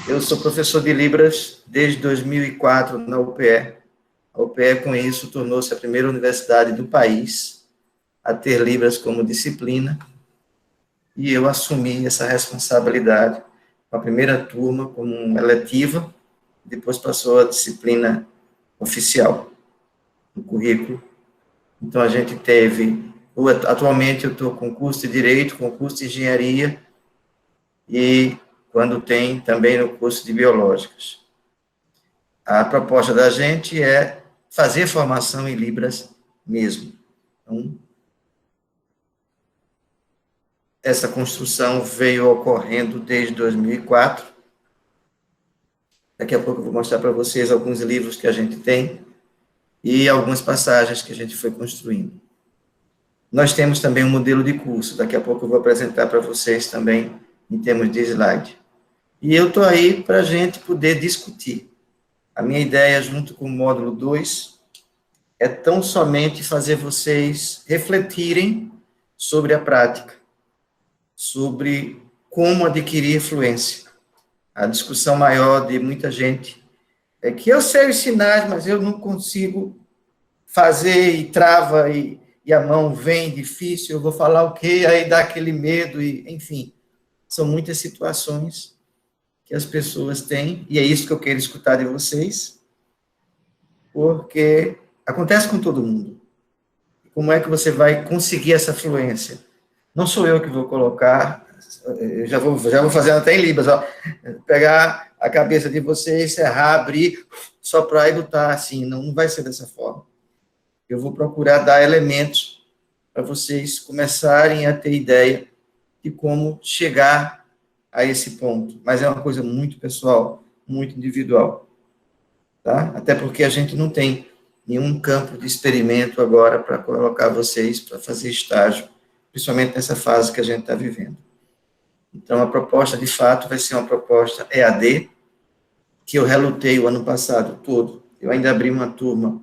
Eu sou professor de Libras desde 2004 na UPE. A UPE, com isso, tornou-se a primeira universidade do país a ter Libras como disciplina, e eu assumi essa responsabilidade com a primeira turma como eletiva, depois passou a disciplina oficial no currículo. Então, a gente teve, atualmente eu estou com curso de Direito, com curso de Engenharia, e quando tem também no curso de Biológicas. A proposta da gente é fazer formação em Libras mesmo. Então, essa construção veio ocorrendo desde 2004. Daqui a pouco eu vou mostrar para vocês alguns livros que a gente tem e algumas passagens que a gente foi construindo. Nós temos também um modelo de curso, daqui a pouco eu vou apresentar para vocês também em termos de slide. E eu estou aí para a gente poder discutir. A minha ideia, junto com o módulo 2, é tão somente fazer vocês refletirem sobre a prática, sobre como adquirir fluência. A discussão maior de muita gente é que eu sei os sinais, mas eu não consigo fazer e trava e a mão vem difícil, eu vou falar o quê? Aí dá aquele medo, e enfim, são muitas situações que as pessoas têm, e é isso que eu quero escutar de vocês, porque acontece com todo mundo. Como é que você vai conseguir essa fluência? Não sou eu que vou colocar, eu já vou fazendo até em Libras, ó, pegar a cabeça de vocês, serrar, abrir, soprar e botar assim, não vai ser dessa forma. Eu vou procurar dar elementos para vocês começarem a ter ideia de como chegar a esse ponto, mas é uma coisa muito pessoal, muito individual, tá? Até porque a gente não tem nenhum campo de experimento agora para colocar vocês para fazer estágio, principalmente nessa fase que a gente está vivendo. Então, a proposta, de fato, vai ser uma proposta EAD, que eu relutei o ano passado todo. Eu ainda abri uma turma,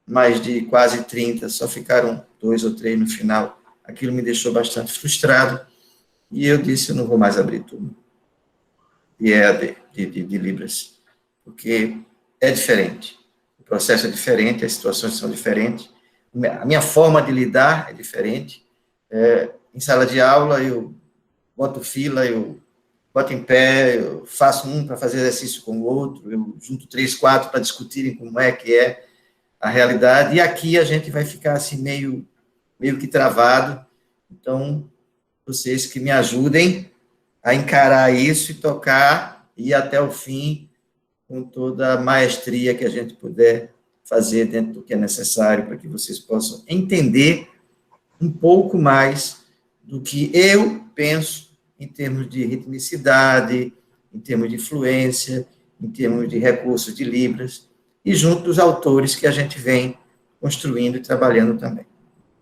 mais de quase 30, só ficaram 2 ou 3 no final. Aquilo me deixou bastante frustrado, e eu disse, eu não vou mais abrir turma de EAD, de Libras, porque é diferente. O processo é diferente, as situações são diferentes, a minha forma de lidar é diferente. Em sala de aula, eu boto fila, eu boto em pé, eu faço um para fazer exercício com o outro, eu junto 3, 4 para discutirem como é que é a realidade, e aqui a gente vai ficar assim meio que travado. Então, vocês que me ajudem a encarar isso e tocar, e ir até o fim, com toda a maestria que a gente puder fazer dentro do que é necessário, para que vocês possam entender um pouco mais do que eu penso em termos de ritmicidade, em termos de fluência, em termos de recursos de Libras, e junto dos autores que a gente vem construindo e trabalhando também.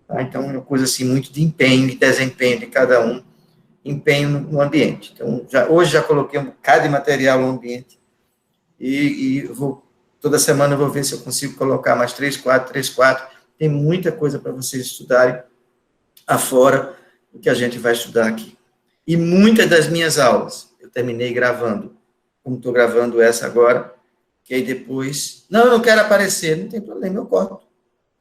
Tá? Então, é uma coisa assim, muito de empenho e desempenho de cada um, empenho no ambiente. Então, hoje já coloquei um bocado de material no ambiente, e toda semana eu vou ver se eu consigo colocar mais 3, 4, tem muita coisa para vocês estudarem afora do que a gente vai estudar aqui. E muitas das minhas aulas eu terminei gravando, como estou gravando essa agora, que aí depois, eu não quero aparecer, não tem problema, eu corto.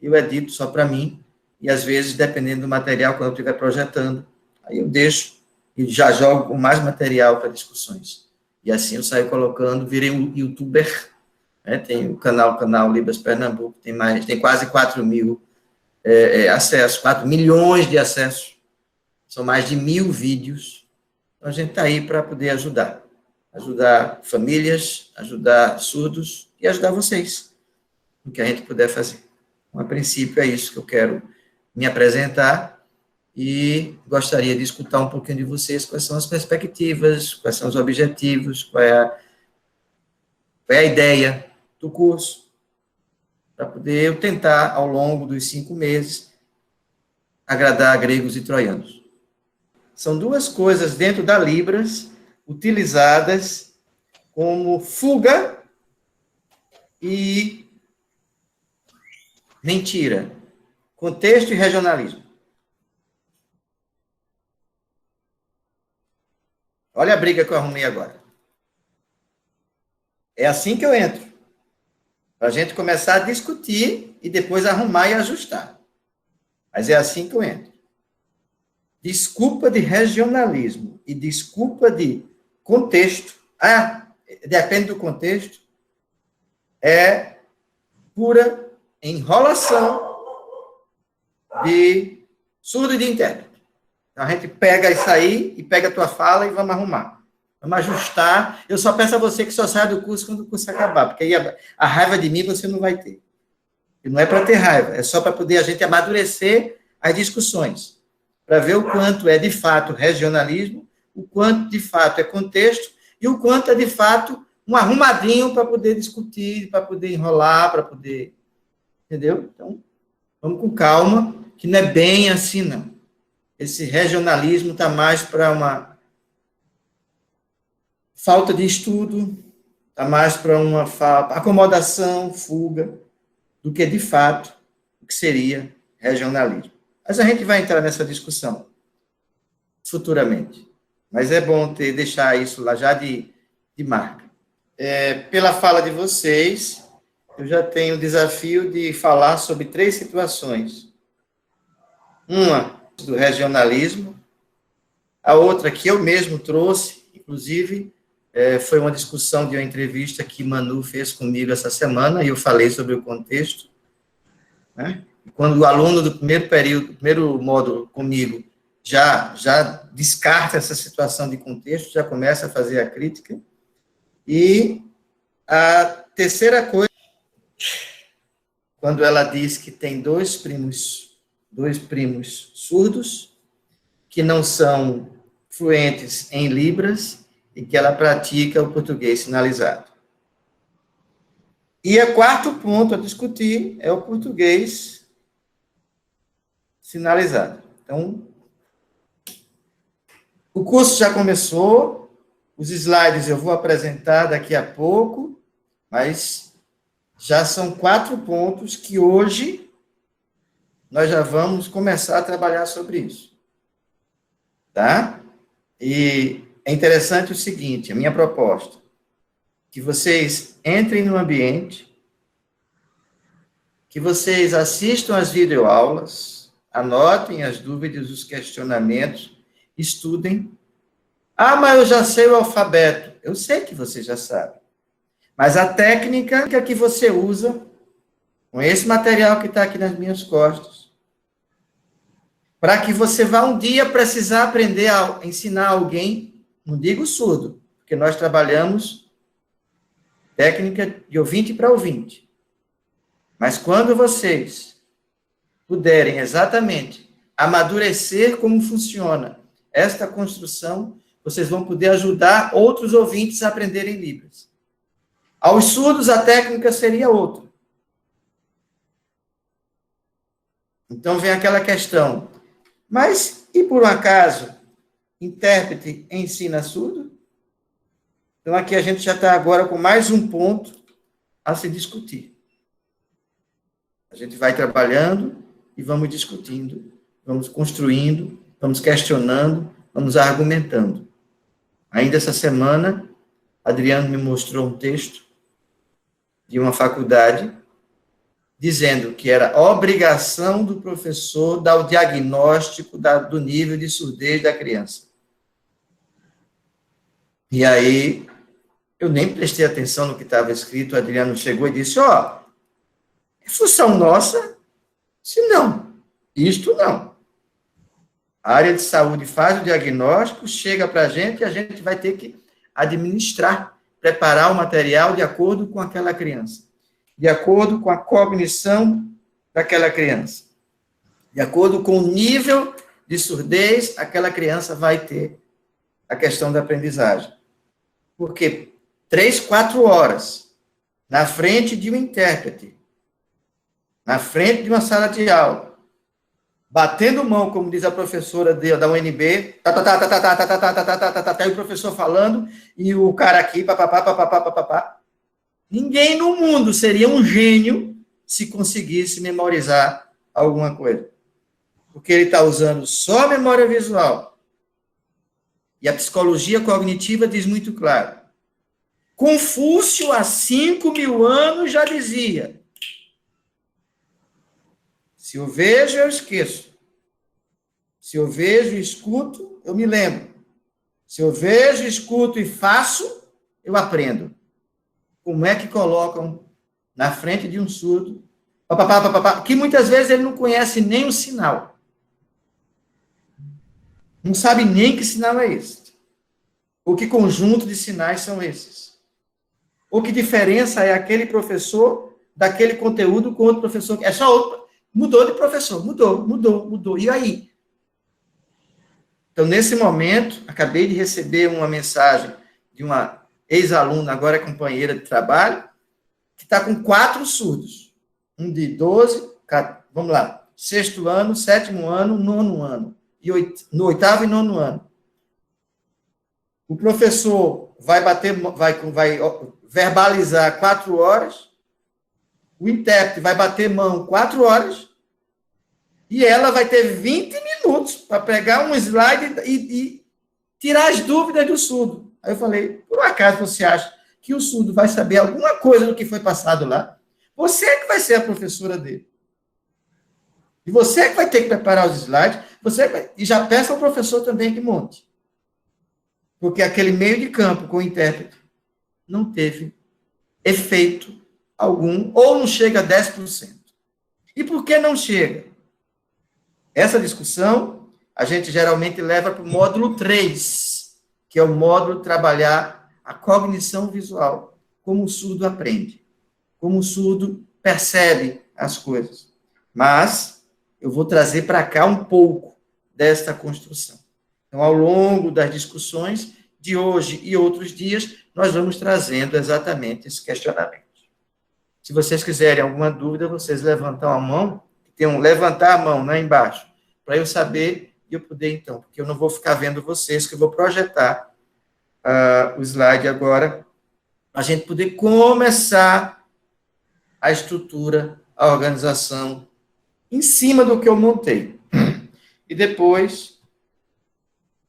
Eu edito só para mim, e às vezes, dependendo do material, quando eu estiver projetando, aí eu deixo e já jogo com mais material para discussões. E assim eu saio colocando, virei um youtuber, né? Tem o canal Libras Pernambuco, tem quase 4 mil acessos, 4 milhões de acessos, são mais de 1.000 vídeos. Então, a gente está aí para poder ajudar famílias, ajudar surdos e ajudar vocês, no que a gente puder fazer. Então, a princípio, é isso que eu quero me apresentar, e gostaria de escutar um pouquinho de vocês, quais são as perspectivas, quais são os objetivos, qual é a ideia do curso, para poder eu tentar, ao longo dos 5 meses, agradar gregos e troianos. São 2 coisas dentro da Libras, utilizadas como fuga e mentira. Contexto e regionalismo. Olha a briga que eu arrumei agora. É assim que eu entro. Para a gente começar a discutir e depois arrumar e ajustar. Mas é assim que eu entro. Desculpa de regionalismo e desculpa de contexto. Depende do contexto. É pura enrolação de surdo e de intérprete. Então, a gente pega isso aí e pega a tua fala e vamos arrumar. Vamos ajustar. Eu só peço a você que só saia do curso quando o curso acabar, porque aí a raiva de mim você não vai ter. E não é para ter raiva, é só para poder a gente amadurecer as discussões, para ver o quanto é de fato regionalismo, o quanto de fato é contexto e o quanto é de fato um arrumadinho para poder discutir, para poder enrolar, para poder... Entendeu? Então, vamos com calma, que não é bem assim, não. Esse regionalismo está mais para uma falta de estudo, está mais para uma acomodação, fuga, do que, de fato, o que seria regionalismo. Mas a gente vai entrar nessa discussão futuramente. Mas é bom deixar isso lá já de marca. Pela fala de vocês, eu já tenho o desafio de falar sobre 3 situações. Uma do regionalismo, a outra que eu mesmo trouxe, inclusive, foi uma discussão de uma entrevista que Manu fez comigo essa semana, e eu falei sobre o contexto, né? Quando o aluno do primeiro período, primeiro módulo comigo, já descarta essa situação de contexto, já começa a fazer a crítica. E a terceira coisa, quando ela diz que tem dois primos surdos, que não são fluentes em Libras, e que ela pratica o português sinalizado. E o quarto ponto a discutir é o português sinalizado. Então, o curso já começou, os slides eu vou apresentar daqui a pouco, mas já são 4 pontos que hoje nós já vamos começar a trabalhar sobre isso. Tá? E é interessante o seguinte, a minha proposta, que vocês entrem no ambiente, que vocês assistam às videoaulas, anotem as dúvidas, os questionamentos, estudem. Mas eu já sei o alfabeto. Eu sei que você já sabe. Mas a técnica que você usa, com esse material que está aqui nas minhas costas, para que você vá um dia precisar aprender a ensinar alguém, não digo surdo, porque nós trabalhamos técnica de ouvinte para ouvinte. Mas quando vocês puderem exatamente amadurecer como funciona esta construção, vocês vão poder ajudar outros ouvintes a aprenderem Libras. Aos surdos, a técnica seria outra. Então, vem aquela questão. Mas, e por um acaso, intérprete ensina surdo? Então, aqui a gente já está agora com mais um ponto a se discutir. A gente vai trabalhando e vamos discutindo, vamos construindo, vamos questionando, vamos argumentando. Ainda essa semana, Adriano me mostrou um texto de uma faculdade dizendo que era obrigação do professor dar o diagnóstico do nível de surdez da criança. E aí, eu nem prestei atenção no que estava escrito, o Adriano chegou e disse, é função nossa, se não, isto não. A área de saúde faz o diagnóstico, chega para a gente e a gente vai ter que administrar, preparar o material de acordo com aquela criança, de acordo com a cognição daquela criança, de acordo com o nível de surdez aquela criança vai ter a questão da aprendizagem. Porque 3, 4 horas na frente de um intérprete, na frente de uma sala de aula, batendo mão, como diz a professora da UNB, e o professor falando, e o cara aqui, papapá. Ninguém no mundo seria um gênio se conseguisse memorizar alguma coisa. Porque ele está usando só a memória visual. E a psicologia cognitiva diz muito claro. Confúcio, há 5.000 anos, já dizia: se eu vejo, eu esqueço. Se eu vejo e escuto, eu me lembro. Se eu vejo, escuto e faço, eu aprendo. Como é que colocam na frente de um surdo, papapá, papapá, que muitas vezes ele não conhece nem o sinal. Não sabe nem que sinal é esse. Ou que conjunto de sinais são esses. Ou que diferença é aquele professor daquele conteúdo com outro professor. É só outro. Mudou de professor. Mudou. E aí? Então, nesse momento, acabei de receber uma mensagem de uma ex-aluna, agora companheira de trabalho, que está com 4 surdos. Um de 12, vamos lá, 6º ano, 7º ano, 9º ano. E no 8º e 9º ano. O professor vai verbalizar 4 horas, o intérprete vai bater mão 4 horas, e ela vai ter 20 minutos para pegar um slide e tirar as dúvidas do surdo. Aí eu falei, por acaso você acha que o surdo vai saber alguma coisa do que foi passado lá? Você é que vai ser a professora dele. E você é que vai ter que preparar os slides, e já peça ao professor também que monte. Porque aquele meio de campo com o intérprete não teve efeito algum, ou não chega a 10%. E por que não chega? Essa discussão a gente geralmente leva para o módulo 3, que é o módulo trabalhar a cognição visual, como o surdo aprende, como o surdo percebe as coisas. Mas eu vou trazer para cá um pouco desta construção. Então, ao longo das discussões de hoje e outros dias, nós vamos trazendo exatamente esse questionamento. Se vocês quiserem alguma dúvida, vocês levantam a mão, tem um levantar a mão, né, embaixo, para eu saber e eu poder, então, porque eu não vou ficar vendo vocês, que eu vou projetar o slide agora, a gente poder começar a estrutura, a organização, em cima do que eu montei. E depois,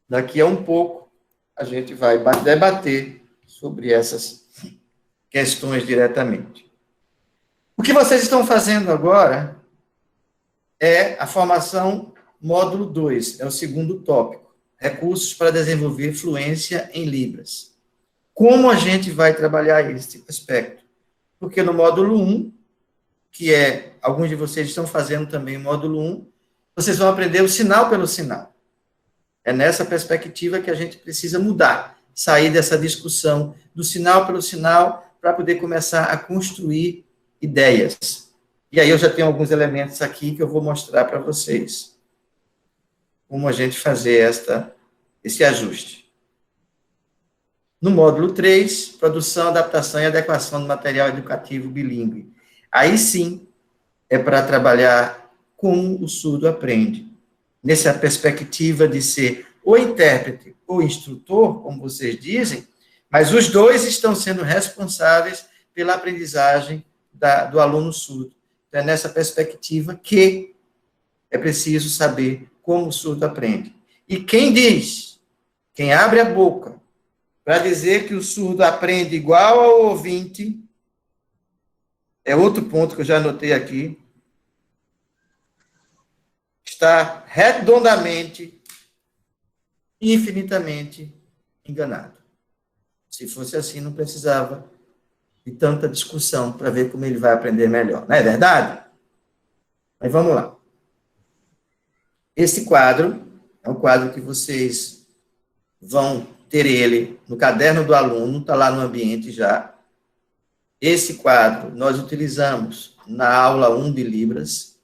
daqui a um pouco, a gente vai debater sobre essas questões diretamente. O que vocês estão fazendo agora é a formação módulo 2, é o segundo tópico, recursos para desenvolver fluência em Libras. Como a gente vai trabalhar esse aspecto? Porque no módulo 1, que alguns de vocês estão fazendo também o módulo 1, vocês vão aprender o sinal pelo sinal. É nessa perspectiva que a gente precisa mudar, sair dessa discussão do sinal pelo sinal, para poder começar a construir ideias. E aí eu já tenho alguns elementos aqui que eu vou mostrar para vocês. Como a gente fazer esse ajuste. No módulo 3, produção, adaptação e adequação do material educativo bilíngue. Aí sim, é para trabalhar como o surdo aprende. Nessa perspectiva de ser o intérprete ou instrutor, como vocês dizem, mas os dois estão sendo responsáveis pela aprendizagem do aluno surdo. Então, é nessa perspectiva que é preciso saber como o surdo aprende. E quem abre a boca para dizer que o surdo aprende igual ao ouvinte, é outro ponto que eu já anotei aqui, está redondamente, infinitamente enganado. Se fosse assim, não precisava de tanta discussão para ver como ele vai aprender melhor. Não é verdade? Mas vamos lá. Esse quadro é um quadro que vocês vão ter ele no caderno do aluno, está lá no ambiente já. Esse quadro nós utilizamos na aula 1 de Libras,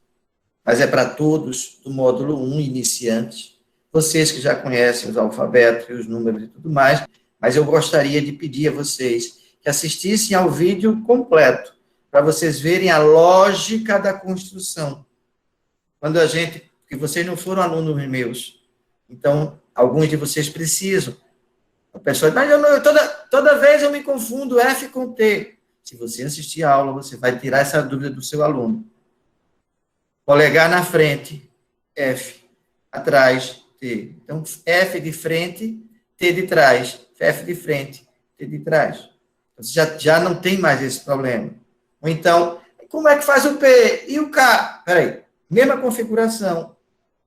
mas é para todos do módulo 1 iniciante. Vocês que já conhecem os alfabetos e os números e tudo mais, mas eu gostaria de pedir a vocês que assistissem ao vídeo completo, para vocês verem a lógica da construção. Porque vocês não foram alunos meus, então, alguns de vocês precisam. A pessoa, mas toda vez eu me confundo F com T. Se você assistir a aula, você vai tirar essa dúvida do seu aluno. Polegar na frente, F. Atrás, T. Então, F de frente, T de trás. F de frente, T de trás. Você já não tem mais esse problema. Ou então, como é que faz o P e o K? Peraí, mesma configuração,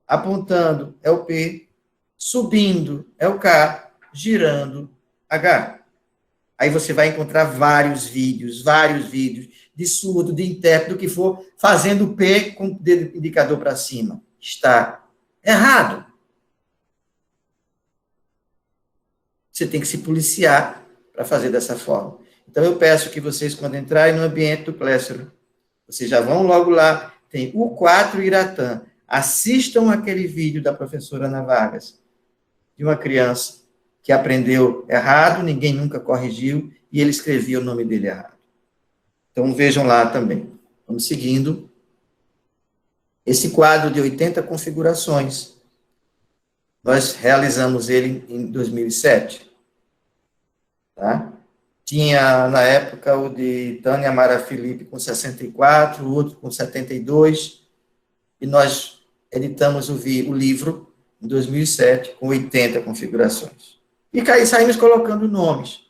apontando é o P, subindo é o K, girando H. Aí você vai encontrar vários vídeos de surdo, de intérprete, do que for, fazendo o P com o dedo indicador para cima. Está errado. Você tem que se policiar para fazer dessa forma. Então, eu peço que vocês, quando entrarem no ambiente do Classroom, vocês já vão logo lá, tem o 4 Iratã. Assistam aquele vídeo da professora Ana Vargas, de uma criança que aprendeu errado, ninguém nunca corrigiu, e ele escrevia o nome dele errado. Então, vejam lá também. Vamos seguindo. Esse quadro de 80 configurações, nós realizamos ele em 2007. Tá? Tinha, na época, o de Tânia Mara Felipe com 64, o outro com 72, e nós editamos o livro em 2007 com 80 configurações. E aí saímos colocando nomes,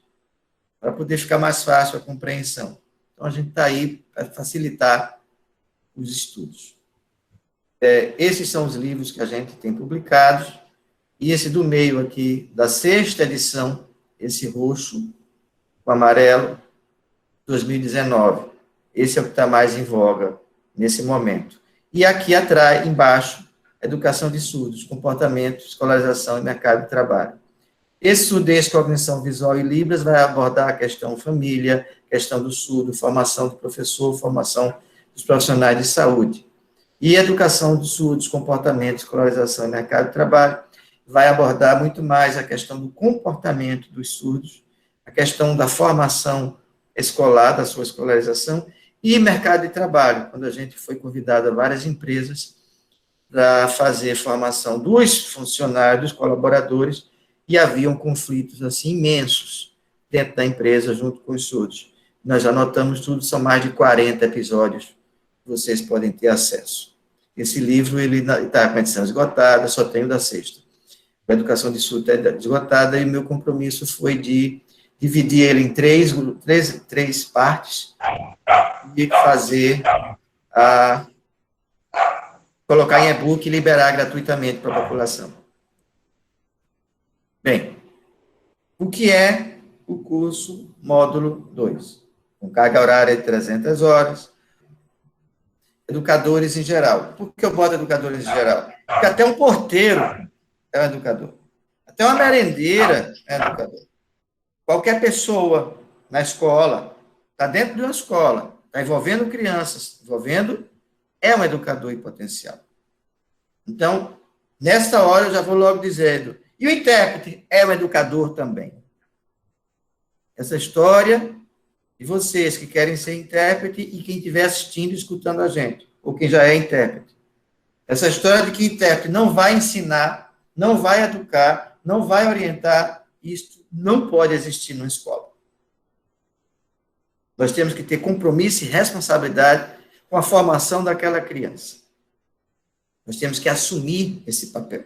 para poder ficar mais fácil a compreensão. Então, a gente está aí para facilitar os estudos. Esses são os livros que a gente tem publicados, e esse do meio aqui, da 6ª edição, esse roxo com amarelo, 2019. Esse é o que está mais em voga nesse momento. E aqui atrás, embaixo, educação de surdos, comportamento, escolarização e mercado de trabalho. Esse surdez, cognição visual e Libras vai abordar a questão família, questão do surdo, formação do professor, formação dos profissionais de saúde. E educação dos surdos, comportamento, escolarização e mercado de trabalho vai abordar muito mais a questão do comportamento dos surdos, a questão da formação escolar, da sua escolarização, e mercado de trabalho, quando a gente foi convidado a várias empresas para fazer formação dos funcionários, dos colaboradores, e haviam conflitos assim imensos dentro da empresa junto com os surdos. Nós já anotamos tudo, são mais de 40 episódios que vocês podem ter acesso. Esse livro ele está com a edição esgotada, só tem o da 6ª. A educação de surdo está esgotada, e o meu compromisso foi de dividir ele em três partes e fazer colocar em e-book e liberar gratuitamente para a população. Bem, o que é o curso módulo 2? Com carga horária de 300 horas, educadores em geral. Por que eu boto educadores em geral? Porque até um porteiro é um educador. Até uma merendeira é um educador. Qualquer pessoa na escola, está dentro de uma escola, está envolvendo crianças, é um educador em potencial. Então, nesta hora, eu já vou logo dizendo, e o intérprete é um educador também. Essa história de vocês que querem ser intérprete e quem estiver assistindo e escutando a gente, ou quem já é intérprete. Essa história de que intérprete não vai ensinar, não vai educar, não vai orientar, isso não pode existir numa escola. Nós temos que ter compromisso e responsabilidade com a formação daquela criança. Nós temos que assumir esse papel.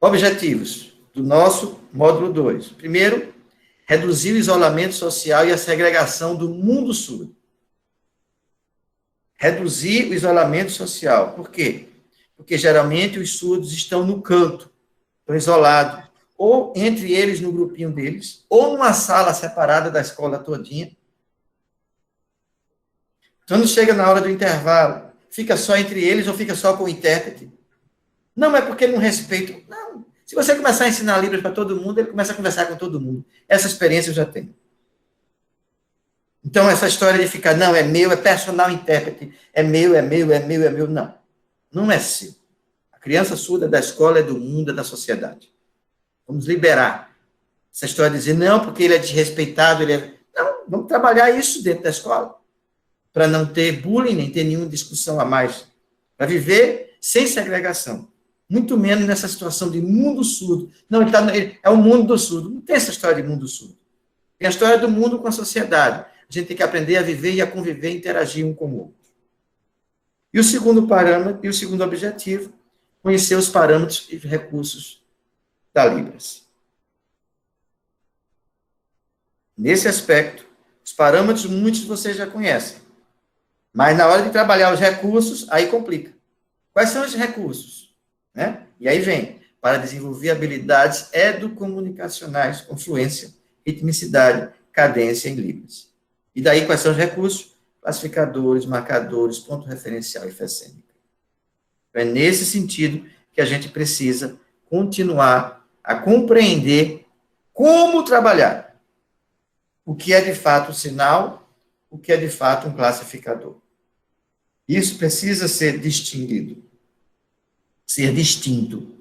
Objetivos do nosso módulo 2. Primeiro, reduzir o isolamento social e a segregação do mundo surdo. Reduzir o isolamento social. Por quê? Porque geralmente os surdos estão no canto, estão isolados, ou entre eles no grupinho deles, ou numa sala separada da escola todinha. Quando chega na hora do intervalo, fica só entre eles ou fica só com o intérprete? Não é porque não respeitam. Não. Se você começar a ensinar Libras para todo mundo, ele começa a conversar com todo mundo. Essa experiência eu já tenho. Então, essa história de ficar, não, é meu, é personal intérprete, é meu, não. Não é seu. A criança surda da escola é do mundo, é da sociedade. Vamos liberar essa história de dizer, não, porque ele é desrespeitado, Não, vamos trabalhar isso dentro da escola, para não ter bullying, nem ter nenhuma discussão a mais, para viver sem segregação. Muito menos nessa situação de mundo surdo. Não, é o mundo do surdo. Não tem essa história de mundo surdo. Tem a história do mundo com a sociedade. A gente tem que aprender a viver e a conviver e interagir um com o outro. E o segundo parâmetro, e o segundo objetivo, conhecer os parâmetros e recursos da Libras. Nesse aspecto, os parâmetros muitos vocês já conhecem. Mas na hora de trabalhar os recursos, aí complica. Quais são os recursos? Né? E aí vem, para desenvolver habilidades educomunicacionais com fluência, ritmicidade, cadência em Libras. E daí, quais são os recursos? Classificadores, marcadores, ponto referencial e fé cênica. Então, é nesse sentido que a gente precisa continuar a compreender como trabalhar o que é de fato um sinal, o que é de fato um classificador. Isso precisa ser distinguido, ser distinto,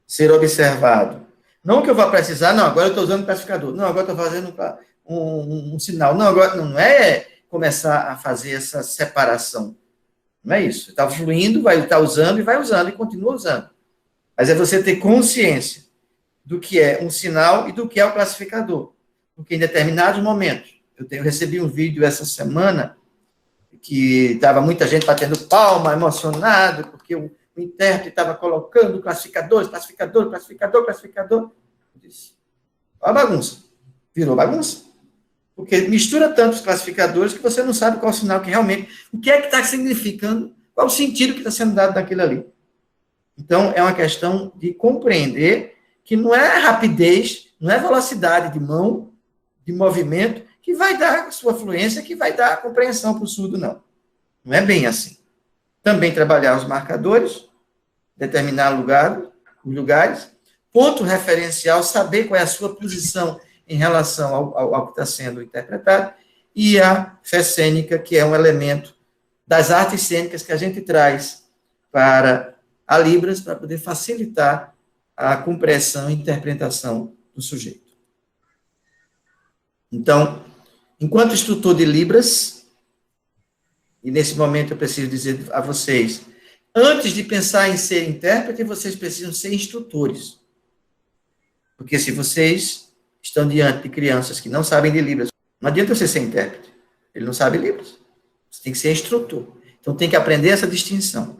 ser observado. Não que eu vá precisar, não, agora eu estou usando classificador, não, agora estou fazendo um sinal, não, agora não é começar a fazer essa separação. Não é isso. Está fluindo, vai estar usando e continua usando. Mas é você ter consciência do que é um sinal e do que é o classificador. Porque em determinados momentos, recebi um vídeo essa semana que estava muita gente batendo palma, emocionado, porque o intérprete estava colocando classificador. Eu disse, olha a bagunça. Virou bagunça. Porque mistura tantos classificadores que você não sabe qual o sinal que realmente... O que é que está significando? Qual o sentido que está sendo dado daquilo ali? Então, é uma questão de compreender que não é rapidez, não é velocidade de mão, de movimento, que vai dar a sua fluência, que vai dar a compreensão para o surdo, não. Não é bem assim. Também trabalhar os marcadores, determinar os lugares, ponto referencial, saber qual é a sua posição em relação ao que está sendo interpretado, e a fé cênica, que é um elemento das artes cênicas que a gente traz para a Libras, para poder facilitar a compreensão e interpretação do sujeito. Então, enquanto instrutor de Libras, e nesse momento eu preciso dizer a vocês, antes de pensar em ser intérprete, vocês precisam ser instrutores. Porque se vocês estão diante de crianças que não sabem de Libras, não adianta você ser intérprete. Ele não sabe Libras. Você tem que ser instrutor. Então, tem que aprender essa distinção.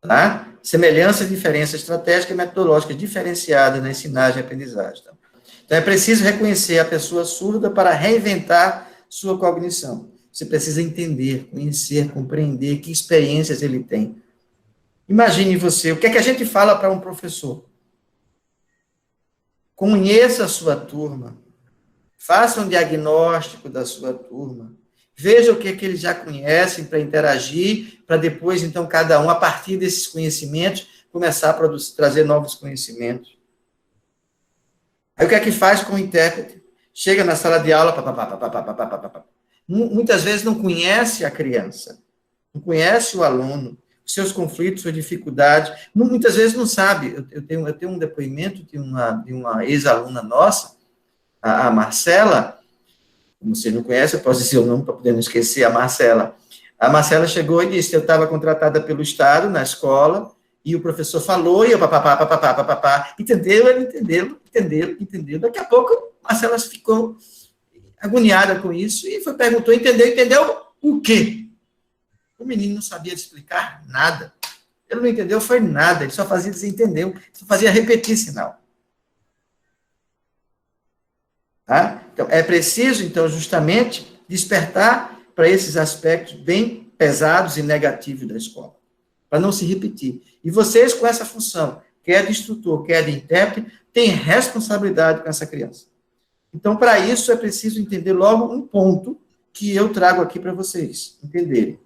Tá? Semelhança, diferença estratégica e metodológica diferenciada na ensinagem e aprendizagem. Então, é preciso reconhecer a pessoa surda para reinventar sua cognição. Você precisa entender, conhecer, compreender que experiências ele tem. Imagine você, o que é que a gente fala para um professor? Conheça a sua turma, faça um diagnóstico da sua turma, veja o que é que eles já conhecem para interagir, para depois, então, cada um, a partir desses conhecimentos, começar a trazer novos conhecimentos. Aí o que é que faz com o intérprete? Chega na sala de aula, muitas vezes não conhece a criança, não conhece o aluno, seus conflitos, sua dificuldade, muitas vezes não sabe. Eu tenho um depoimento de uma ex-aluna nossa, a Marcela, como você não conhece, eu posso dizer o nome para poder não esquecer, a Marcela. A Marcela chegou e disse, eu estava contratada pelo Estado na escola, e o professor falou, e eu entendeu, ele entendeu. Daqui a pouco, a Marcela ficou agoniada com isso, e perguntou, entendeu o quê? O menino não sabia explicar nada. Ele não entendeu, foi nada. Ele só fazia dizer entendeu. Só fazia repetir sinal. Tá? Então, é preciso, então, justamente, despertar para esses aspectos bem pesados e negativos da escola. Para não se repetir. E vocês, com essa função, quer de instrutor, quer de intérprete, têm responsabilidade com essa criança. Então, para isso, é preciso entender logo um ponto que eu trago aqui para vocês entenderem.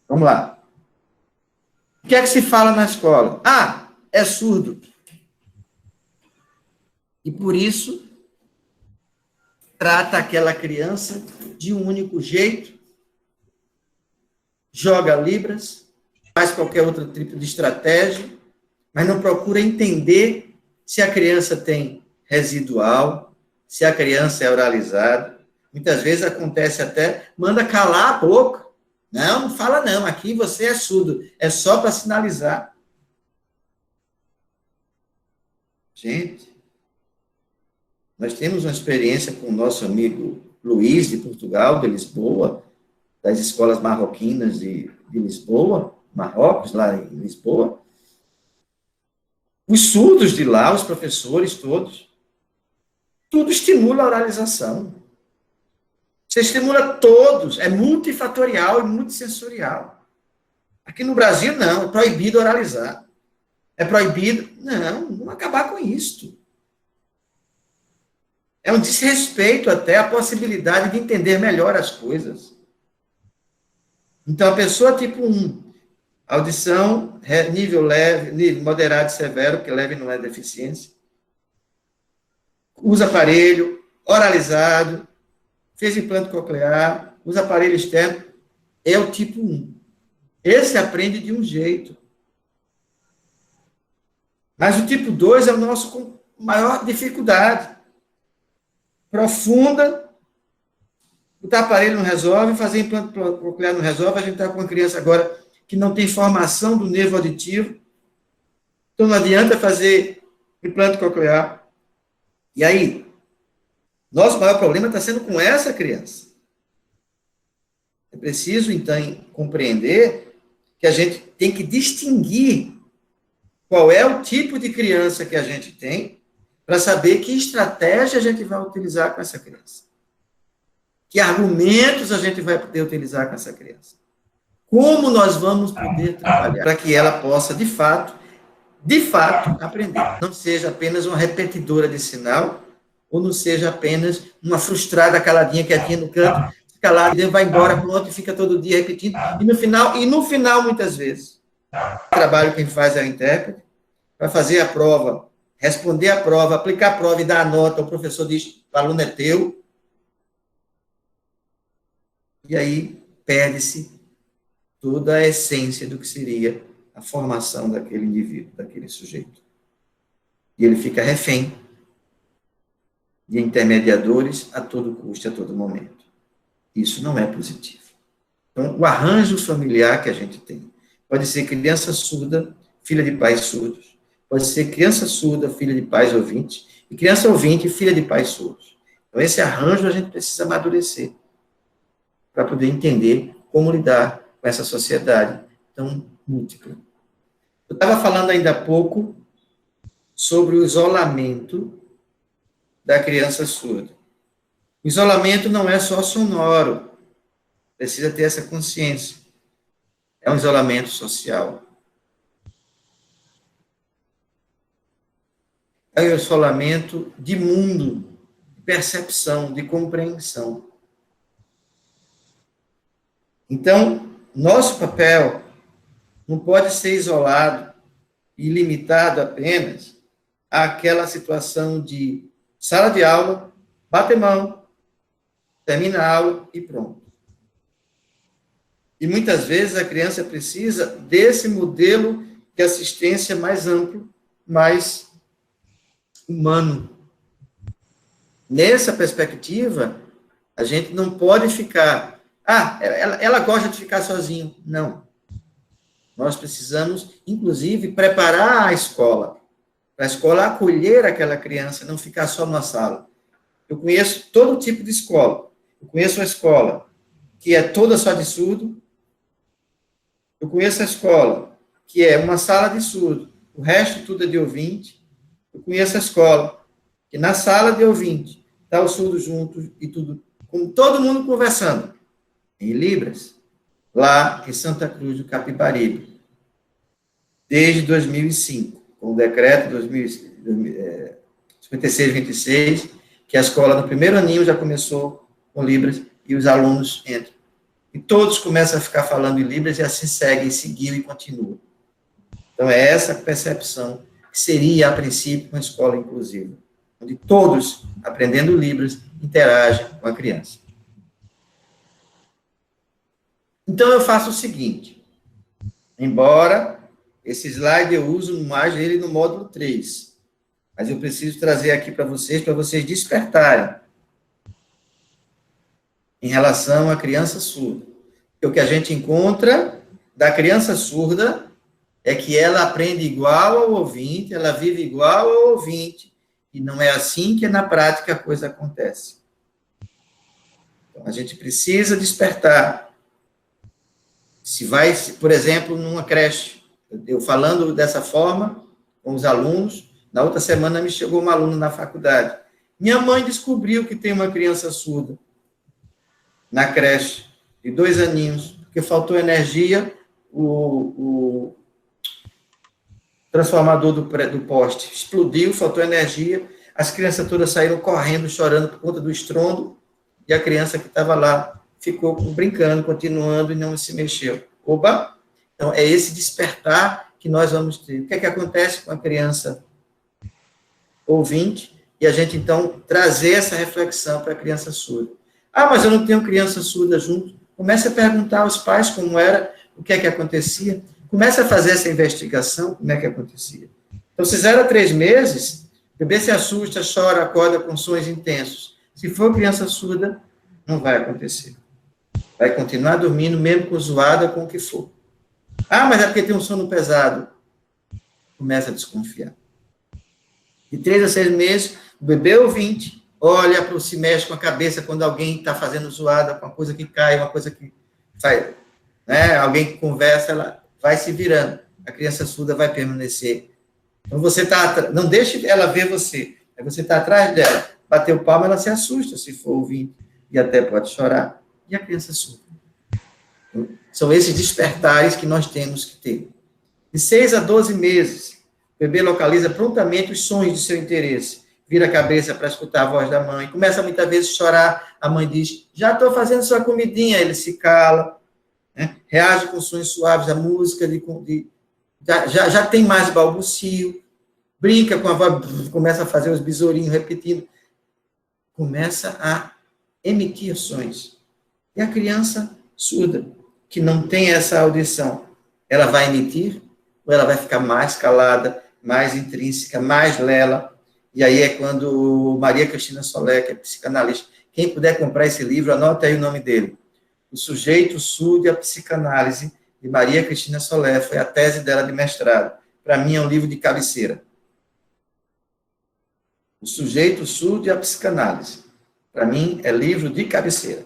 Vamos lá. O que é que se fala na escola? Ah, é surdo. E por isso, trata aquela criança de um único jeito, joga Libras, faz qualquer outro tipo de estratégia, mas não procura entender se a criança tem residual, se a criança é oralizada. Muitas vezes acontece até, manda calar a boca. Não fala não, aqui você é surdo, é só para sinalizar. Gente, nós temos uma experiência com o nosso amigo Luiz, de Portugal, de Lisboa, das escolas marroquinas de Lisboa, Marrocos, lá em Lisboa. Os surdos de lá, os professores todos tudo estimula a oralização. Você estimula todos, é multifatorial e multissensorial. Aqui no Brasil, não, é proibido oralizar. É proibido. Não, vamos acabar com isso. É um desrespeito até à possibilidade de entender melhor as coisas. Então, a pessoa tipo 1, audição, nível leve, nível moderado e severo, porque leve não é deficiência, usa aparelho, oralizado, fez implante coclear, usa aparelho externo, é o tipo 1. Esse aprende de um jeito. Mas o tipo 2 é o nosso com maior dificuldade. Profunda, botar aparelho não resolve, fazer implante coclear não resolve, a gente está com uma criança agora que não tem formação do nervo auditivo, então não adianta fazer implante coclear. E aí, nosso maior problema está sendo com essa criança. É preciso, então, compreender que a gente tem que distinguir qual é o tipo de criança que a gente tem para saber que estratégia a gente vai utilizar com essa criança. Que argumentos a gente vai poder utilizar com essa criança. Como nós vamos poder trabalhar para que ela possa, de fato, aprender. Não seja apenas uma repetidora de sinal, ou não seja apenas uma frustrada caladinha quietinha no canto, fica lá, vai embora, pronto, e fica todo dia repetindo. E no final, muitas vezes, o trabalho quem faz é o intérprete, vai fazer a prova, responder a prova, aplicar a prova e dar a nota, o professor diz, o aluno é teu, e aí perde-se toda a essência do que seria a formação daquele indivíduo, daquele sujeito. E ele fica refém de intermediadores a todo custo, a todo momento. Isso não é positivo. Então, o arranjo familiar que a gente tem pode ser criança surda, filha de pais surdos, pode ser criança surda, filha de pais ouvintes, e criança ouvinte, filha de pais surdos. Então, esse arranjo a gente precisa amadurecer para poder entender como lidar com essa sociedade tão múltipla. Eu estava falando ainda há pouco sobre o isolamento da criança surda. O isolamento não é só sonoro, precisa ter essa consciência. É um isolamento social. É um isolamento de mundo, de percepção, de compreensão. Então, nosso papel não pode ser isolado e limitado apenas àquela situação de sala de aula, bate mão, termina a aula e pronto. E muitas vezes a criança precisa desse modelo de assistência mais amplo, mais humano. Nessa perspectiva, a gente não pode ficar... ela gosta de ficar sozinha. Não. Nós precisamos, inclusive, preparar a escola, para a escola acolher aquela criança, não ficar só na sala. Eu conheço todo tipo de escola. Eu conheço uma escola que é toda só de surdo. Eu conheço a escola que é uma sala de surdo, o resto tudo é de ouvinte. Eu conheço a escola que na sala de ouvinte está o surdo junto e tudo, com todo mundo conversando em Libras, lá em Santa Cruz do Capibaribe, desde 2005, com o decreto 5626, que a escola no primeiro aninho já começou com Libras e os alunos entram. E todos começam a ficar falando em Libras e assim seguem, seguiu e continua. Então, é essa percepção que seria, a princípio, uma escola inclusiva, onde todos, aprendendo Libras, interagem com a criança. Então, eu faço o seguinte, embora esse slide eu uso mais ele no módulo 3, mas eu preciso trazer aqui para vocês despertarem em relação à criança surda. Porque o que a gente encontra da criança surda é que ela aprende igual ao ouvinte, ela vive igual ao ouvinte, e não é assim que na prática a coisa acontece. Então, a gente precisa despertar. Se vai, por exemplo, numa creche, eu falando dessa forma com os alunos, na outra semana me chegou um aluno na faculdade, Minha mãe descobriu que tem uma criança surda na creche, de 2 aninhos, porque faltou energia, o transformador do poste explodiu, faltou energia, as crianças todas saíram correndo, chorando por conta do estrondo, e a criança que estava lá ficou brincando, continuando e não se mexeu. Oba! Então, é esse despertar que nós vamos ter. O que é que acontece com a criança ouvinte? E a gente, então, trazer essa reflexão para a criança surda. Ah, mas eu não tenho criança surda junto. Comece a perguntar aos pais como era, o que é que acontecia. Comece a fazer essa investigação, como é que acontecia. Então, se 0 a 3 meses, o bebê se assusta, chora, acorda com sons intensos. Se for criança surda, não vai acontecer. Vai continuar dormindo, mesmo zoada, com o que for. Ah, mas é porque tem um sono pesado. Começa a desconfiar. De 3 a 6 meses, o bebê ouvinte olha, se mexe com a cabeça quando alguém está fazendo zoada, com uma coisa que cai, uma coisa que sai, né? Alguém que conversa, ela vai se virando. A criança surda vai permanecer. Então, você está... Não deixe ela ver você. Aí você está atrás dela. Bateu palma, ela se assusta, se for ouvinte. E até pode chorar. E a criança surda. Então, são esses despertares que nós temos que ter. De 6 a 12 meses, o bebê localiza prontamente os sons de seu interesse. Vira a cabeça para escutar a voz da mãe. Começa muitas vezes a chorar. A mãe diz, já estou fazendo sua comidinha. Ele se cala. Né? Reage com sons suaves à música. Já tem mais balbucio. Brinca com a voz. Começa a fazer os besourinhos repetindo. Começa a emitir sons. E a criança surda, que não tem essa audição, ela vai emitir ou ela vai ficar mais calada, mais intrínseca, mais lela? E aí é quando Maria Cristina Solé, que é psicanalista, quem puder comprar esse livro, anote aí o nome dele. O Sujeito Surdo e a Psicanálise, de Maria Cristina Solé, foi a tese dela de mestrado. Para mim é um livro de cabeceira. O Sujeito Surdo e a Psicanálise. Para mim é livro de cabeceira.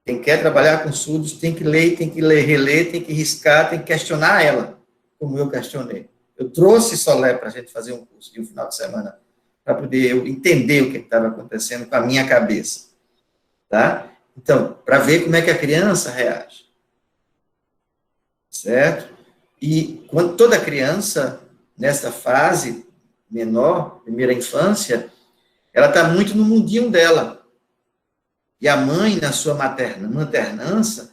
Quem quer trabalhar com surdos tem que ler, reler, tem que riscar, tem que questionar ela, como eu questionei. Eu trouxe Solé para a gente fazer um curso de um final de semana, para poder eu entender o que estava acontecendo com a minha cabeça. Tá? Então, para ver como é que a criança reage. Certo? E quando toda criança, nessa fase menor, primeira infância, ela está muito no mundinho dela. E a mãe, na sua maternança,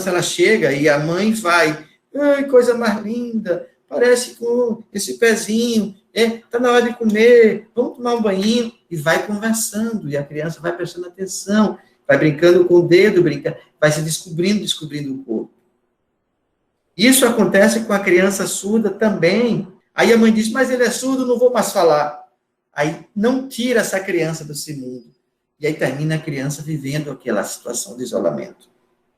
ela chega e a mãe vai, ai, coisa mais linda, parece com esse pezinho, está na hora de comer, vamos tomar um banho, e vai conversando, e a criança vai prestando atenção, vai brincando com o dedo, vai se descobrindo o corpo. Isso acontece com a criança surda também. Aí a mãe diz, mas ele é surdo, não vou mais falar. Aí não tira essa criança desse mundo. E aí termina a criança vivendo aquela situação de isolamento.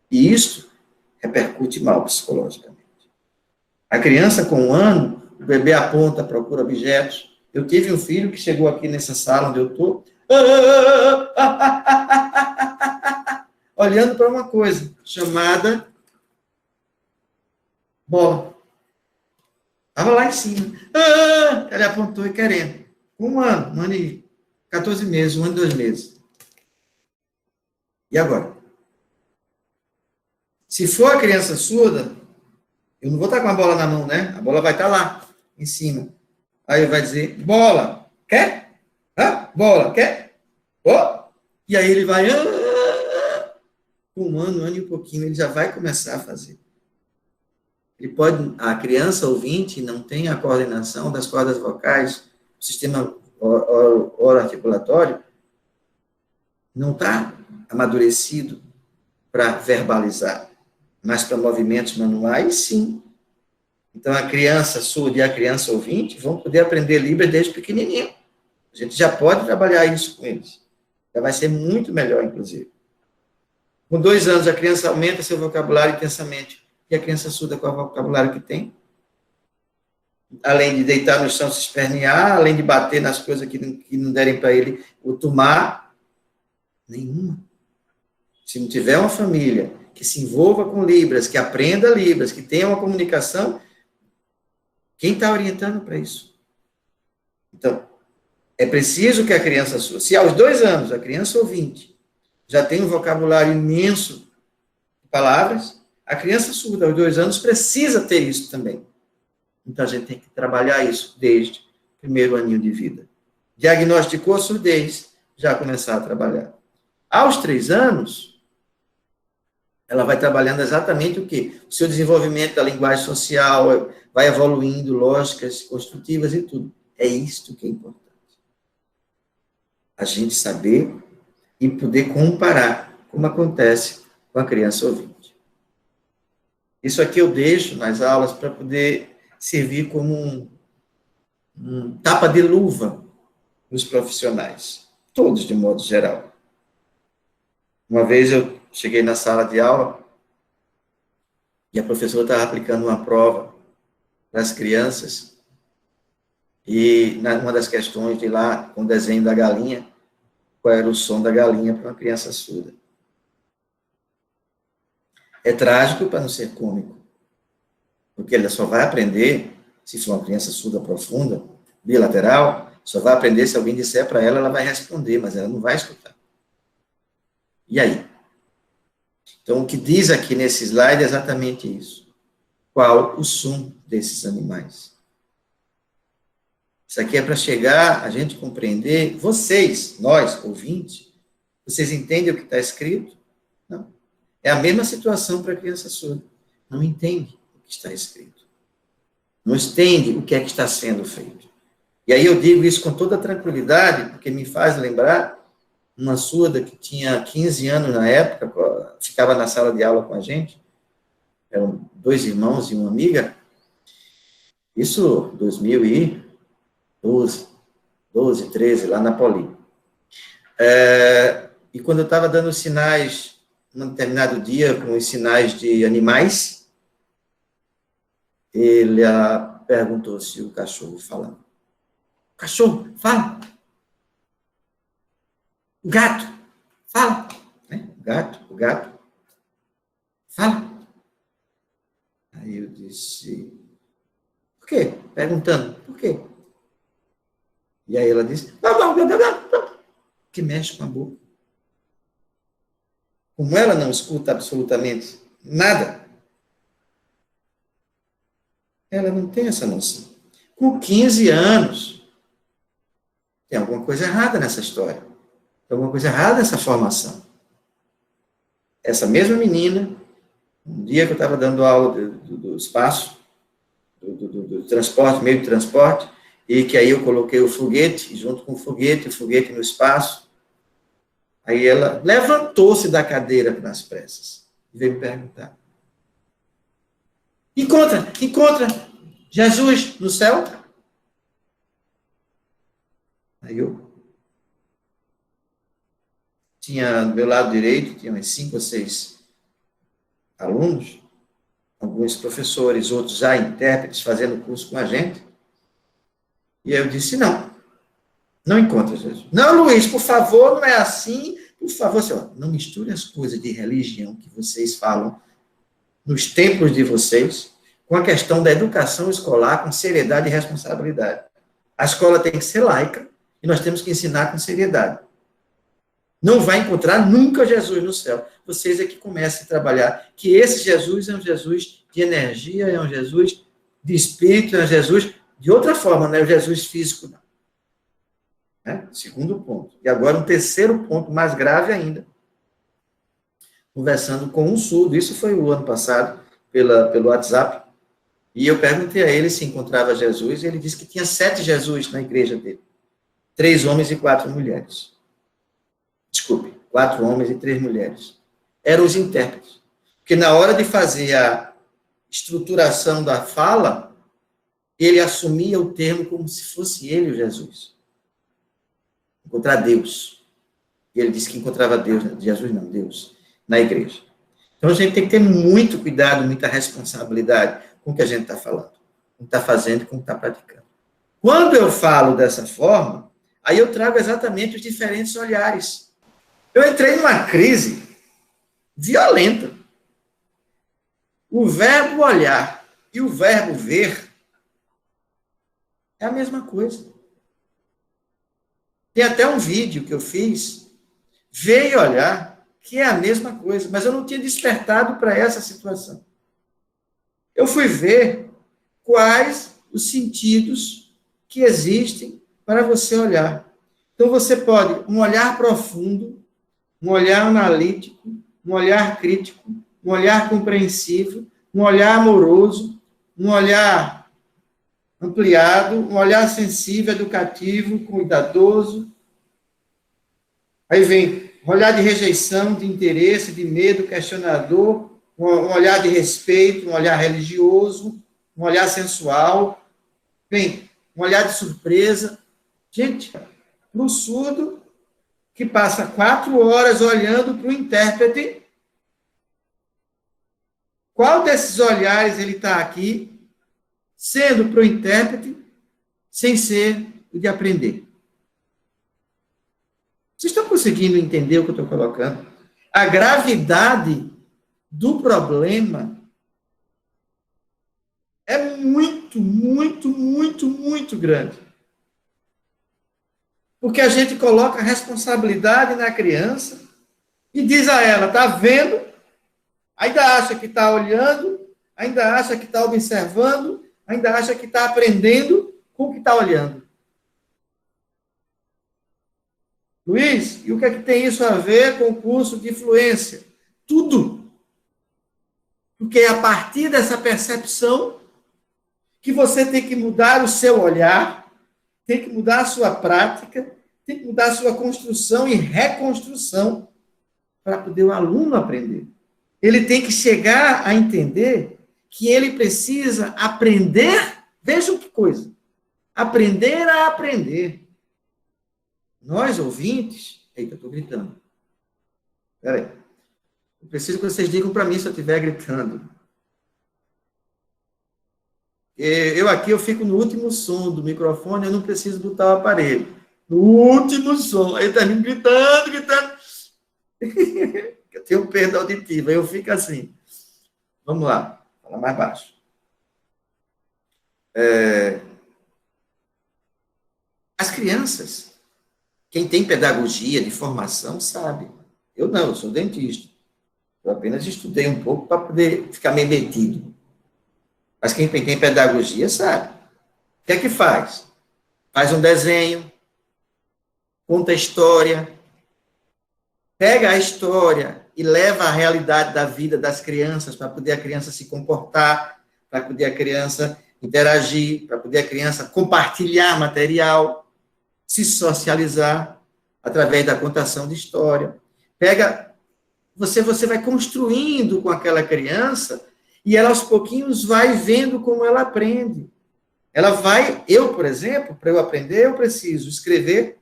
E isso repercute mal psicologicamente. A criança com 1 ano, o bebê aponta, procura objetos. Eu tive um filho que chegou aqui nessa sala onde eu estou, olhando para uma coisa chamada bola. Estava lá em cima. Ele apontou e querendo. 1 ano e 14 meses, 1 ano e 2 meses. E agora? Se for a criança surda, eu não vou estar com a bola na mão, né? A bola vai estar lá, em cima. Aí ele vai dizer, bola, quer? Bola, quer? Oh! E aí ele vai, com 1 ano e um pouquinho, ele já vai começar a fazer. A criança ouvinte não tem a coordenação das cordas vocais, o sistema oroarticulatório não está amadurecido para verbalizar, mas para movimentos manuais, sim. Então, a criança surda e a criança ouvinte vão poder aprender Libras desde pequenininho. A gente já pode trabalhar isso com eles. Já vai ser muito melhor, inclusive. Com 2 anos, a criança aumenta seu vocabulário intensamente. E a criança surda, qual é o vocabulário que tem? Além de deitar no chão, se espernear, além de bater nas coisas que não derem para ele, o tomar, nenhuma. Se não tiver uma família que se envolva com Libras, que aprenda Libras, que tenha uma comunicação, quem está orientando para isso? Então, É preciso que a criança surda. Se aos 2 anos a criança ouvinte já tem um vocabulário imenso de palavras, a criança surda aos 2 anos precisa ter isso também. Então a gente tem que trabalhar isso desde o primeiro aninho de vida. Diagnosticou a surdez, já começar a trabalhar. Aos 3 anos, ela vai trabalhando exatamente o quê? O seu desenvolvimento da linguagem social, vai evoluindo lógicas construtivas e tudo. É isto que é importante. A gente saber e poder comparar, como acontece com a criança ouvinte. Isso aqui eu deixo nas aulas para poder servir como um tapa de luva nos profissionais, todos de modo geral. Uma vez eu cheguei na sala de aula e a professora estava aplicando uma prova para as crianças e uma das questões de lá, com o desenho da galinha, qual era o som da galinha para uma criança surda. É trágico para não ser cômico, porque ela só vai aprender, se for uma criança surda profunda, bilateral, só vai aprender se alguém disser para ela, ela vai responder, mas ela não vai escutar. E aí? Então, o que diz aqui nesse slide é exatamente isso. Qual o som desses animais? Isso aqui é para chegar, a gente compreender, vocês, nós, ouvintes, vocês entendem o que está escrito? Não. É a mesma situação para a criança surda. Não entende o que está escrito. Não entende o que é que está sendo feito. E aí eu digo isso com toda tranquilidade, porque me faz lembrar uma surda que tinha 15 anos na época, ficava na sala de aula com a gente, eram 2 irmãos e uma amiga, isso 2012, 12, 13, lá na Poli. E quando eu estava dando sinais, num determinado dia, com os sinais de animais, ele perguntou se o cachorro falava. Cachorro, fala. O gato, fala. Né? O gato, fala. Aí eu disse, por quê? Perguntando, por quê? E aí ela disse, que mexe com a boca. Como ela não escuta absolutamente nada, ela não tem essa noção. Com 15 anos, tem alguma coisa errada nessa história. Tem alguma coisa errada nessa formação. Essa mesma menina, um dia que eu estava dando aula do espaço, do transporte, meio de transporte, e que aí eu coloquei o foguete, junto com o foguete no espaço, aí ela levantou-se da cadeira nas pressas e veio me perguntar. Encontra Jesus no céu? Aí eu tinha, do meu lado direito, tinha uns 5 ou 6 alunos, alguns professores, outros já intérpretes, fazendo curso com a gente. E eu disse, não encontra Jesus. Não, Luiz, por favor, não é assim. Por favor, senhor, não misture as coisas de religião que vocês falam nos templos de vocês com a questão da educação escolar com seriedade e responsabilidade. A escola tem que ser laica e nós temos que ensinar com seriedade. Não vai encontrar nunca Jesus no céu. Vocês é que comecem a trabalhar que esse Jesus é um Jesus de energia, é um Jesus de espírito, é um Jesus de outra forma, não é o Jesus físico, não. Né? Segundo ponto. E agora um terceiro ponto, mais grave ainda. Conversando com um surdo, isso foi o ano passado, pelo WhatsApp, e eu perguntei a ele se encontrava Jesus, e ele disse que tinha 7 Jesus na igreja dele. 3 homens e 4 mulheres. Desculpe, 4 homens e 3 mulheres. Eram os intérpretes. Porque na hora de fazer a estruturação da fala, ele assumia o termo como se fosse ele o Jesus. Encontrar Deus. E ele disse que encontrava Deus, Jesus não, Deus, na igreja. Então a gente tem que ter muito cuidado, muita responsabilidade com o que a gente está falando, com o que está fazendo e com o que está praticando. Quando eu falo dessa forma, aí eu trago exatamente os diferentes olhares. Eu entrei numa crise violenta. O verbo olhar e o verbo ver é a mesma coisa. Tem até um vídeo que eu fiz, veio olhar, que é a mesma coisa, mas eu não tinha despertado para essa situação. Eu fui ver quais os sentidos que existem para você olhar. Então, você pode um olhar profundo, um olhar analítico, um olhar crítico, um olhar compreensivo, um olhar amoroso, um olhar ampliado, um olhar sensível, educativo, cuidadoso. Aí vem um olhar de rejeição, de interesse, de medo, questionador, um olhar de respeito, um olhar religioso, um olhar sensual. Vem um olhar de surpresa. Gente, para o surdo, que passa 4 horas olhando para o intérprete, qual desses olhares ele está aqui, sendo para o intérprete, sem ser o de aprender? Vocês estão conseguindo entender o que eu estou colocando? A gravidade do problema é muito, muito, muito, muito grande. Porque a gente coloca a responsabilidade na criança e diz a ela, está vendo? Ainda acha que está olhando, ainda acha que está observando, ainda acha que está aprendendo com o que está olhando. Luiz, e o que é que tem isso a ver com o curso de fluência? Tudo. Porque é a partir dessa percepção que você tem que mudar o seu olhar, tem que mudar a sua prática, tem que mudar a sua construção e reconstrução para poder o aluno aprender. Ele tem que chegar a entender que ele precisa aprender, vejam que coisa, aprender a aprender. Nós, ouvintes... Eita, eu estou gritando. Espera aí. Eu preciso que vocês digam para mim se eu estiver gritando. Eu aqui, eu fico no último som do microfone, eu não preciso botar o aparelho. No último som. Aí está me gritando, gritando. Eu tenho perda auditiva, eu fico assim. Vamos lá, fala mais baixo. As crianças, quem tem pedagogia de formação sabe. Eu não, eu sou dentista. Eu apenas estudei um pouco para poder ficar meio metido. Mas quem tem pedagogia sabe. O que é que faz? Faz um desenho, conta a história, pega a história e leva à realidade da vida das crianças para poder a criança se comportar, para poder a criança interagir, para poder a criança compartilhar material, se socializar através da contação de história. Pega, você vai construindo com aquela criança e ela aos pouquinhos vai vendo como ela aprende. Ela vai, eu, por exemplo, para eu aprender, eu preciso escrever,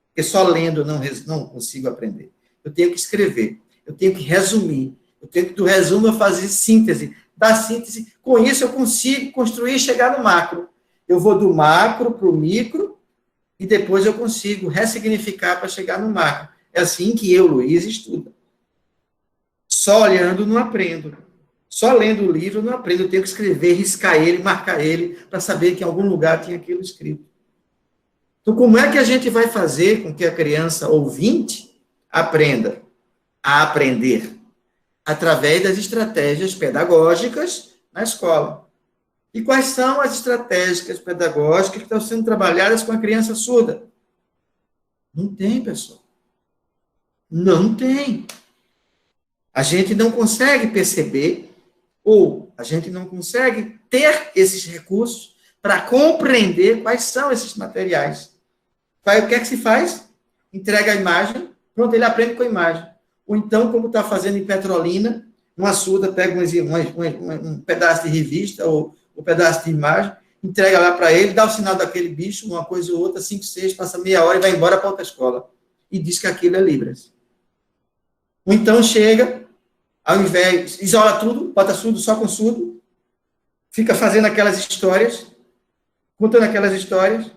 porque só lendo eu não consigo aprender. Eu tenho que escrever, eu tenho que resumir, eu tenho que do resumo eu fazer síntese. Da síntese, com isso eu consigo construir e chegar no macro. Eu vou do macro para o micro e depois eu consigo ressignificar para chegar no macro. É assim que eu, Luiz, estudo. Só olhando não aprendo. Só lendo o livro eu não aprendo. Eu tenho que escrever, riscar ele, marcar ele, para saber que em algum lugar tinha aquilo escrito. Então, como é que a gente vai fazer com que a criança ouvinte aprenda a aprender? Através das estratégias pedagógicas na escola. E quais são as estratégias pedagógicas que estão sendo trabalhadas com a criança surda? Não tem, pessoal. Não tem. A gente não consegue perceber, ou a gente não consegue ter esses recursos para compreender quais são esses materiais. O que é que se faz? Entrega a imagem, pronto, ele aprende com a imagem. Ou então, como está fazendo em Petrolina, uma surda pega um pedaço de revista ou um pedaço de imagem, entrega lá para ele, dá o sinal daquele bicho, uma coisa ou outra, 5, 6, passa meia hora e vai embora para outra escola. E diz que aquilo é Libras. Ou então chega, ao invés, isola tudo, bota surdo só com surdo, fica fazendo aquelas histórias, contando aquelas histórias,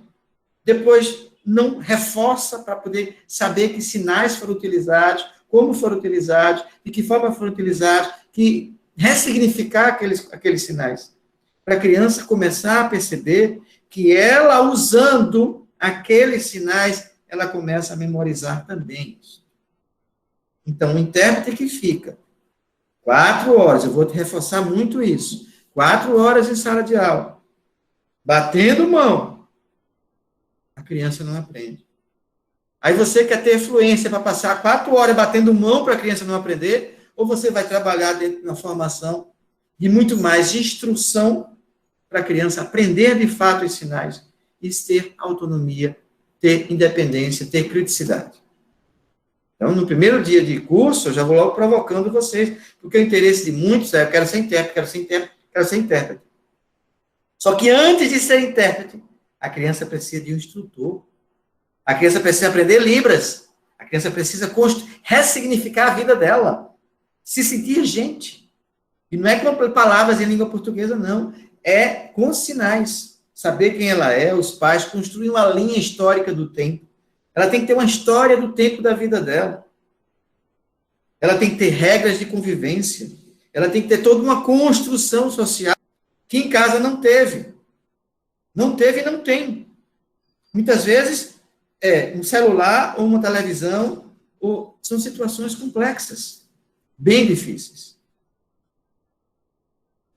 depois não reforça para poder saber que sinais foram utilizados, como foram utilizados, de que forma foram utilizados, que ressignificar aqueles sinais. Para a criança começar a perceber que ela, usando aqueles sinais, ela começa a memorizar também. Então, o intérprete que fica 4 horas, eu vou te reforçar muito isso, 4 horas em sala de aula, batendo mão, a criança não aprende. Aí você quer ter fluência para passar 4 horas batendo mão para a criança não aprender, ou você vai trabalhar dentro de uma formação de muito mais de instrução para a criança aprender de fato os sinais e ter autonomia, ter independência, ter criticidade. Então, no primeiro dia de curso, eu já vou logo provocando vocês, porque o interesse de muitos é, eu quero ser intérprete, quero ser intérprete, quero ser intérprete. Só que antes de ser intérprete, a criança precisa de um instrutor. A criança precisa aprender Libras. A criança precisa ressignificar a vida dela. Se sentir gente. E não é com palavras em língua portuguesa, não. É com sinais. Saber quem ela é, os pais, construir uma linha histórica do tempo. Ela tem que ter uma história do tempo da vida dela. Ela tem que ter regras de convivência. Ela tem que ter toda uma construção social que em casa não teve. Não teve e não tem. Muitas vezes, um celular ou uma televisão são situações complexas, bem difíceis.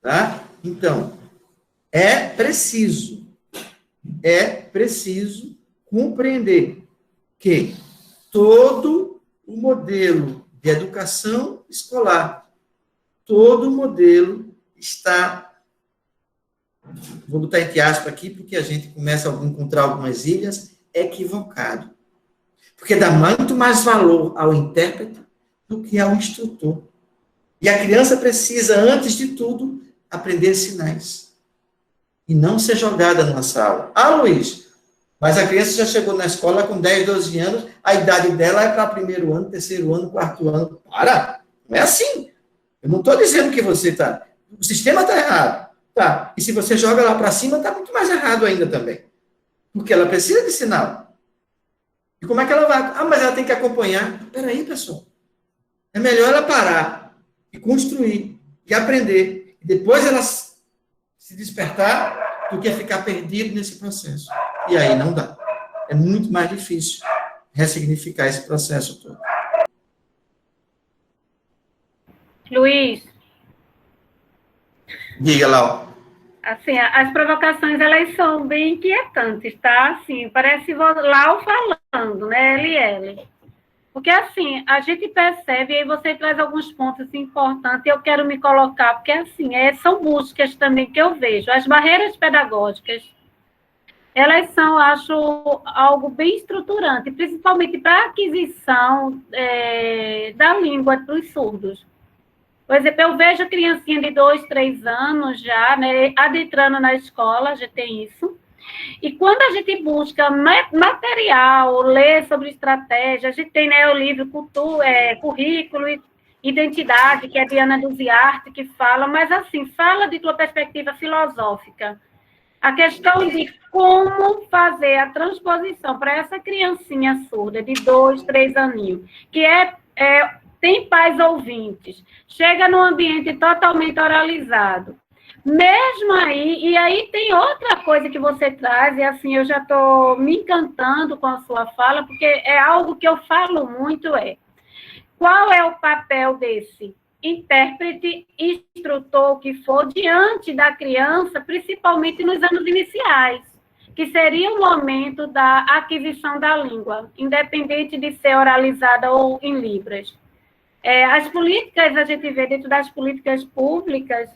Tá? Então, é preciso compreender que todo o modelo de educação escolar, todo o modelo está, vou botar entre aspas aqui, porque a gente começa a encontrar algumas ilhas, equivocado. Porque dá muito mais valor ao intérprete do que ao instrutor. E a criança precisa, antes de tudo, aprender sinais. E não ser jogada numa sala. Ah, Luiz, mas a criança já chegou na escola com 10, 12 anos, a idade dela é para primeiro ano, terceiro ano, quarto ano. Para! Não é assim. Eu não estou dizendo que você está... O sistema está errado. Tá. E se você joga lá para cima, está muito mais errado ainda também. Porque ela precisa de sinal. E como é que ela vai? Ah, mas ela tem que acompanhar. Espera aí, pessoal. É melhor ela parar e construir e aprender. E depois ela se despertar do que ficar perdido nesse processo. E aí não dá. É muito mais difícil ressignificar esse processo todo. Luiz. Diga, Lau. Assim, as provocações, elas são bem inquietantes, tá? Assim, parece Lau falando, né? LL. Porque, assim, a gente percebe, e aí você traz alguns pontos importantes, eu quero me colocar, porque, assim, são buscas também que eu vejo. As barreiras pedagógicas, elas são, acho, algo bem estruturante, principalmente para a aquisição da língua para os surdos. Por exemplo, eu vejo criancinha de 2, 3 anos já, né, adentrando na escola, já tem isso. E quando a gente busca material, lê sobre estratégia, a gente tem, né, o livro Currículo e Identidade, que é a Diana Duziarte que fala, mas assim, fala de uma perspectiva filosófica. A questão de como fazer a transposição para essa criancinha surda de 2, 3 aninhos, que tem pais ouvintes, chega num ambiente totalmente oralizado. Mesmo aí, e aí tem outra coisa que você traz, e assim, eu já estou me encantando com a sua fala, porque é algo que eu falo muito, qual é o papel desse intérprete, instrutor, que for, diante da criança, principalmente nos anos iniciais, que seria o momento da aquisição da língua, independente de ser oralizada ou em libras. As políticas, a gente vê dentro das políticas públicas,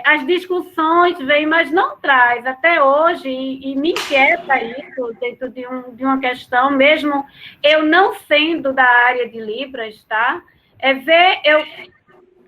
as discussões vêm, mas não traz até hoje, e me inquieta isso dentro de uma questão, mesmo eu não sendo da área de Libras, tá?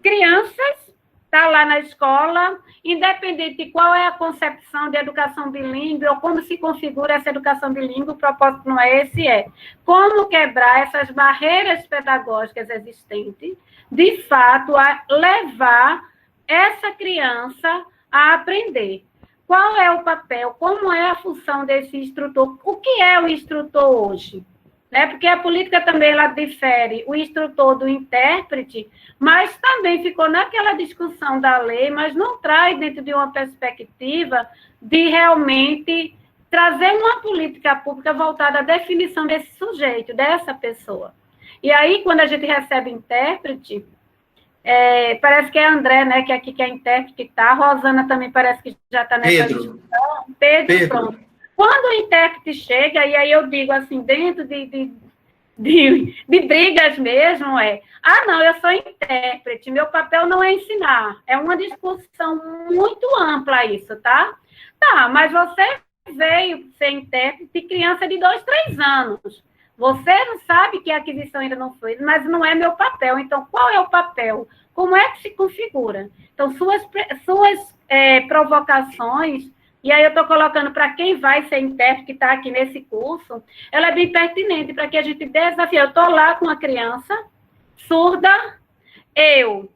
Crianças tá lá na escola, independente de qual é a concepção de educação bilíngue ou como se configura essa educação bilíngue, o propósito não é esse, como quebrar essas barreiras pedagógicas existentes, de fato, a levar essa criança a aprender. Qual é o papel, como é a função desse instrutor, o que é o instrutor hoje? Né? Porque a política também ela difere o instrutor do intérprete, mas também ficou naquela discussão da lei, mas não traz dentro de uma perspectiva de realmente trazer uma política pública voltada à definição desse sujeito, dessa pessoa. E aí, quando a gente recebe intérprete, parece que é André, né, que aqui que é intérprete, tá? A Rosana também parece que já está nessa discussão. Pedro, pronto. Quando o intérprete chega, e aí eu digo assim, dentro de brigas mesmo, não, eu sou intérprete, meu papel não é ensinar. É uma discussão muito ampla isso, tá? Tá, mas você veio ser intérprete de criança de 2, 3 anos. Você não sabe que a aquisição ainda não foi, mas não é meu papel. Então, qual é o papel? Como é que se configura? Então, suas provocações, e aí eu estou colocando para quem vai ser intérprete, que está aqui nesse curso, ela é bem pertinente para que a gente desafie. Eu estou lá com uma criança surda, eu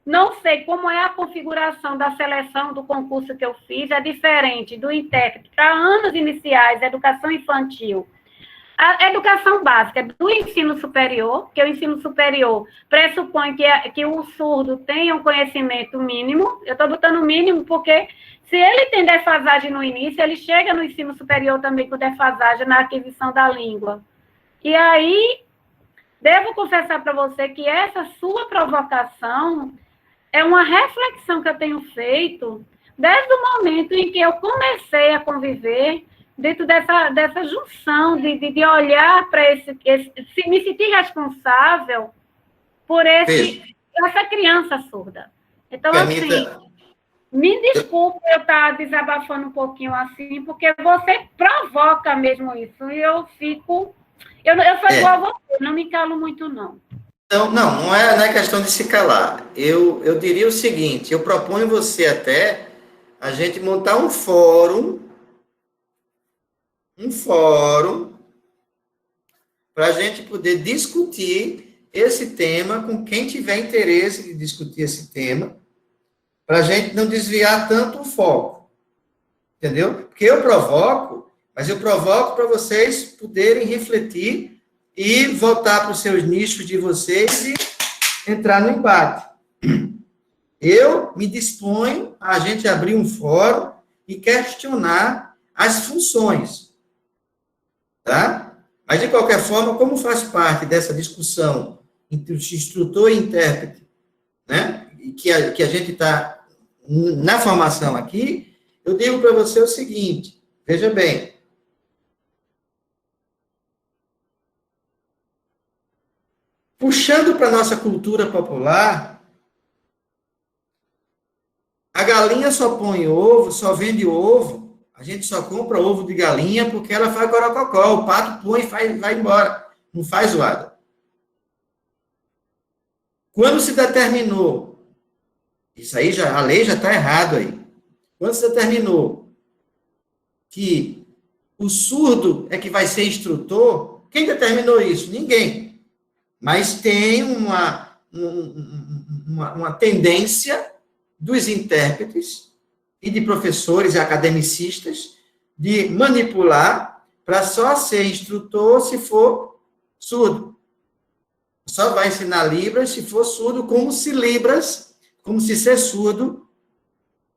não sei como é a configuração da seleção do concurso que eu fiz, é diferente do intérprete para anos iniciais, educação infantil, a educação básica do ensino superior, que o ensino superior pressupõe que o surdo tenha um conhecimento mínimo. Eu estou botando mínimo porque se ele tem defasagem no início, ele chega no ensino superior também com defasagem na aquisição da língua. E aí, devo confessar para você que essa sua provocação é uma reflexão que eu tenho feito desde o momento em que eu comecei a conviver dentro dessa junção de olhar para me sentir responsável por essa criança surda. Então, assim, me desculpe eu estar desabafando um pouquinho assim, porque você provoca mesmo isso, e eu fico... Eu sou igual a você, não me calo muito, não. Não é questão de se calar. Eu diria o seguinte, eu proponho você até a gente montar um fórum para a gente poder discutir esse tema com quem tiver interesse de discutir esse tema, para a gente não desviar tanto o foco, entendeu? Porque eu provoco, mas eu provoco para vocês poderem refletir e voltar para os seus nichos de vocês e entrar no embate. Eu me disponho a gente abrir um fórum e questionar as funções. Tá? Mas, de qualquer forma, como faz parte dessa discussão entre o instrutor e intérprete, né? E que a gente está na formação aqui, eu digo para você o seguinte, veja bem, puxando para a nossa cultura popular, a galinha só põe ovo, só vende ovo, a gente só compra ovo de galinha porque ela faz corococó. O pato põe e vai embora. Não faz zoada. Quando se determinou, isso aí a lei já está errado aí. Quando se determinou que o surdo é que vai ser instrutor, quem determinou isso? Ninguém. Mas tem uma tendência dos intérpretes e de professores e academicistas de manipular para só ser instrutor se for surdo. Só vai ensinar Libras se for surdo, como se ser surdo,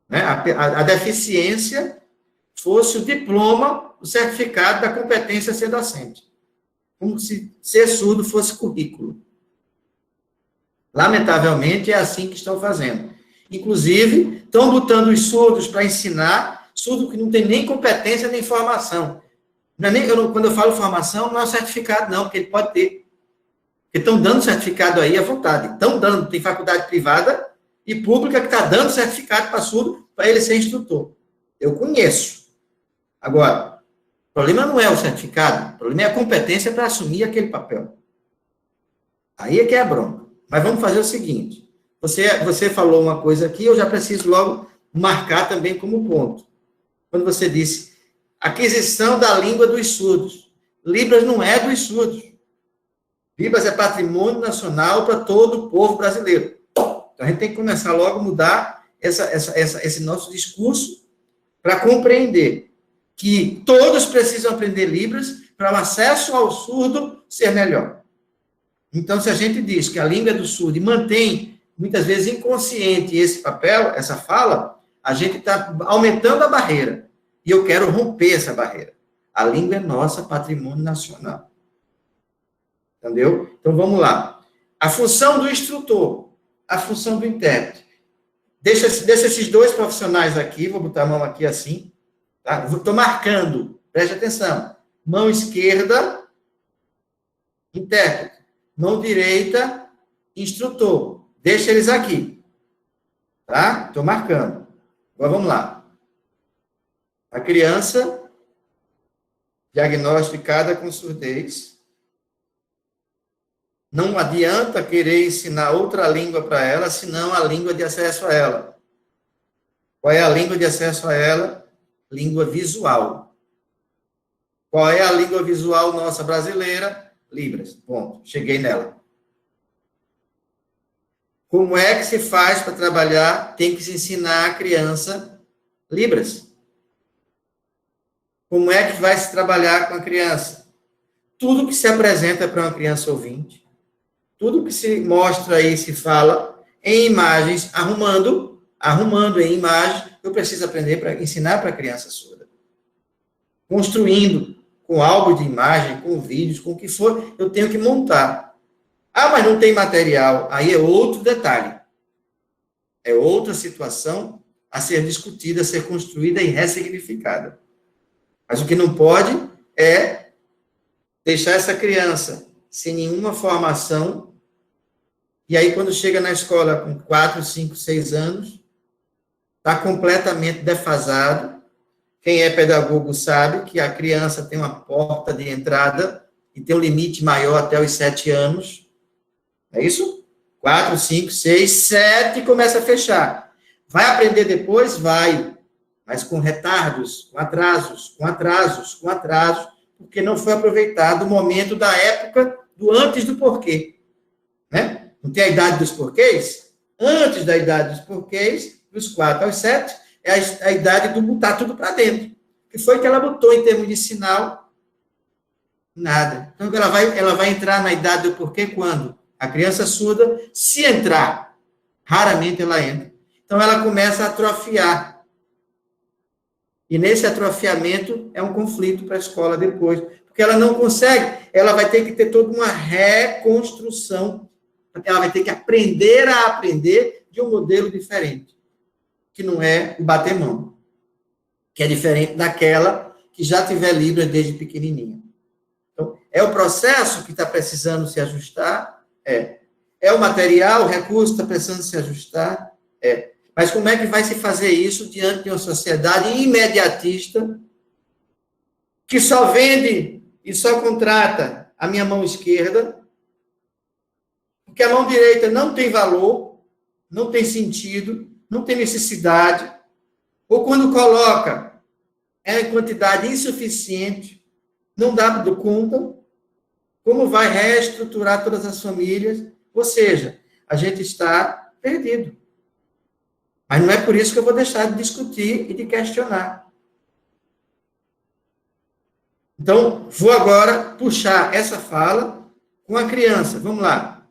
né, a deficiência fosse o diploma, o certificado da competência a ser docente. Como se ser surdo fosse currículo. Lamentavelmente, é assim que estão fazendo. Inclusive, estão botando os surdos para ensinar, surdo que não tem nem competência nem formação. Quando eu falo formação, não é um certificado, não, porque ele pode ter. Porque estão dando certificado aí à vontade. Estão dando, tem faculdade privada e pública que está dando certificado para surdo, para ele ser instrutor. Eu conheço. Agora, o problema não é o certificado, o problema é a competência para assumir aquele papel. Aí é que é a bronca. Mas vamos fazer o seguinte, você falou uma coisa aqui, eu já preciso logo marcar também como ponto. Quando você disse, aquisição da língua dos surdos. Libras não é dos surdos. Libras é patrimônio nacional para todo o povo brasileiro. Então, a gente tem que começar logo a mudar esse nosso discurso para compreender que todos precisam aprender Libras para o acesso ao surdo ser melhor. Então, se a gente diz que a língua é do surdo e mantém, muitas vezes, inconsciente esse papel, essa fala, a gente está aumentando a barreira. E eu quero romper essa barreira. A língua é nossa, patrimônio nacional. Entendeu? Então, vamos lá. A função do instrutor, a função do intérprete. Deixa esses dois profissionais aqui, vou botar a mão aqui assim, tá? Estou marcando, preste atenção. Mão esquerda, intérprete. Mão direita, instrutor. Deixa eles aqui. Tá? Estou marcando. Agora vamos lá. A criança diagnosticada com surdez. Não adianta querer ensinar outra língua para ela, senão a língua de acesso a ela. Qual é a língua de acesso a ela? Língua visual. Qual é a língua visual nossa brasileira? Libras. Ponto. Cheguei nela. Como é que se faz para trabalhar? Tem que se ensinar a criança Libras. Como é que vai se trabalhar com a criança? Tudo que se apresenta para uma criança ouvinte, tudo que se mostra aí, se fala, em imagens, arrumando em imagens, eu preciso aprender para ensinar para a criança surda. Construindo, com álbum de imagem, com vídeos, com o que for, eu tenho que montar. Ah, mas não tem material. Aí é outro detalhe. É outra situação a ser discutida, a ser construída e ressignificada. Mas o que não pode é deixar essa criança sem nenhuma formação, e aí quando chega na escola com 4, 5, 6 anos, está completamente defasado. Quem é pedagogo sabe que a criança tem uma porta de entrada e tem um limite maior até os 7 anos. É isso? 4, 5, 6, 7, começa a fechar. Vai aprender depois? Vai. Mas com retardos, com atrasos, porque não foi aproveitado o momento da época do antes do porquê. Né? Não tem a idade dos porquês? Antes da idade dos porquês, dos 4 aos 7, é a idade do botar tudo para dentro. O que foi que ela botou em termos de sinal? Nada. Então, ela vai entrar na idade do porquê quando? A criança surda, se entrar, raramente ela entra. Então, ela começa a atrofiar. E nesse atrofiamento é um conflito para a escola depois. Porque ela não consegue, ela vai ter que ter toda uma reconstrução. Ela vai ter que aprender a aprender de um modelo diferente. Que não é o bater mão. Que é diferente daquela que já tiver Libras desde pequenininha. Então, é o processo que está precisando se ajustar? É o material, o recurso está precisando se ajustar? Mas como é que vai se fazer isso diante de uma sociedade imediatista que só vende e só contrata a minha mão esquerda, porque a mão direita não tem valor, não tem sentido, não tem necessidade, ou quando coloca é em quantidade insuficiente, não dá conta, como vai reestruturar todas as famílias? Ou seja, a gente está perdido. Mas não é por isso que eu vou deixar de discutir e de questionar. Então, vou agora puxar essa fala com a criança. Vamos lá.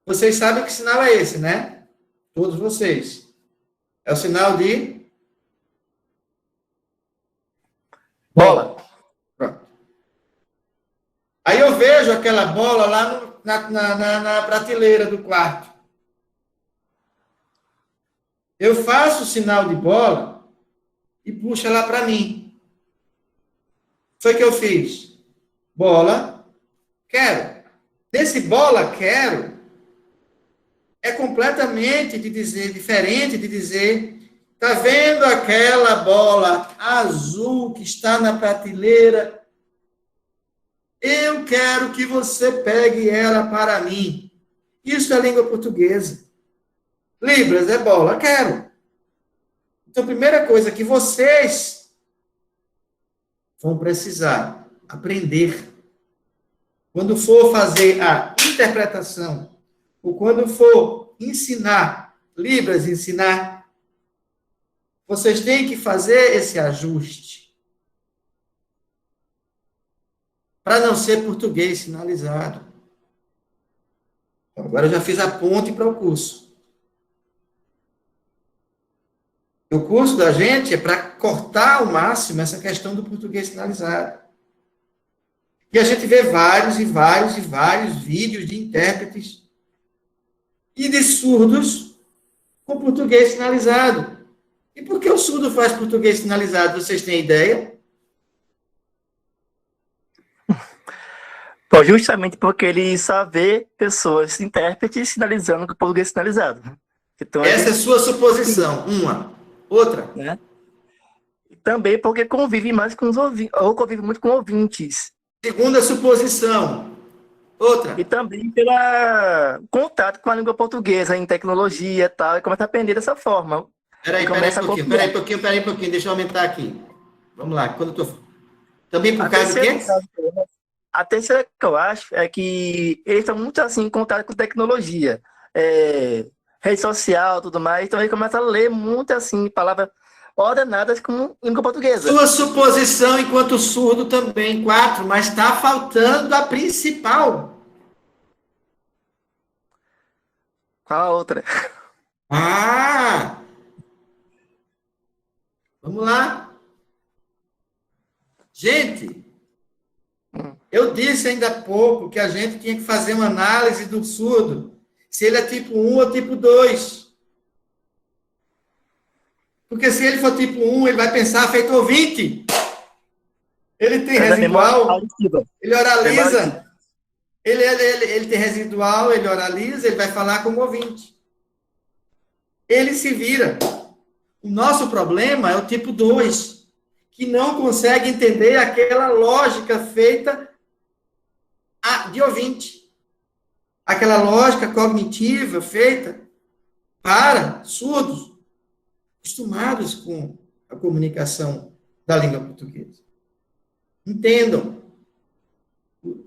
Vocês sabem que sinal é esse, né? Todos vocês. É o sinal de... bola. Pronto. Aí eu vejo aquela bola lá na prateleira do quarto. Eu faço o sinal de bola e puxo ela para mim. Foi o que eu fiz. Bola, quero. Desse bola, quero, é completamente diferente de dizer, tá vendo aquela bola azul que está na prateleira? Eu quero que você pegue ela para mim. Isso é língua portuguesa. Libras é bola, quero. Então, a primeira coisa que vocês vão precisar aprender, quando for fazer a interpretação, ou quando for ensinar, Libras ensinar, vocês têm que fazer esse ajuste. Para não ser português sinalizado. Então, agora eu já fiz a ponte para o curso. O curso da gente é para cortar ao máximo essa questão do português sinalizado. E a gente vê vários e vários e vários vídeos de intérpretes e de surdos com português sinalizado. E por que o surdo faz português sinalizado? Vocês têm ideia? Bom, justamente porque ele só vê pessoas, intérpretes, sinalizando com português sinalizado. Então, essa é a sua suposição, uma. Outra? Né? E também porque convive mais com os ouvintes, ou convive muito com ouvintes. Segunda suposição. Outra. E também pelo contato com a língua portuguesa em tecnologia e tal, e começa a aprender dessa forma. Peraí um pouquinho, deixa eu aumentar aqui. Vamos lá, quando eu tô... Também por causa do quê? A terceira que eu acho é que eles estão muito assim em contato com tecnologia, rede social, tudo mais, então ele começa a ler muito assim, palavras ordenadas com língua portuguesa. Sua suposição enquanto surdo também, 4, mas está faltando a principal. Qual a outra? Vamos lá. Gente, eu disse ainda há pouco que a gente tinha que fazer uma análise do surdo, se ele é tipo 1 ou tipo 2. Porque se ele for tipo 1, ele vai pensar feito ouvinte. Ele tem residual, ele oraliza. Ele tem residual, ele oraliza, ele vai falar como ouvinte. Ele se vira. O nosso problema é o tipo 2, que não consegue entender aquela lógica feita de ouvinte. Aquela lógica cognitiva feita para surdos, acostumados com a comunicação da língua portuguesa. Entendam.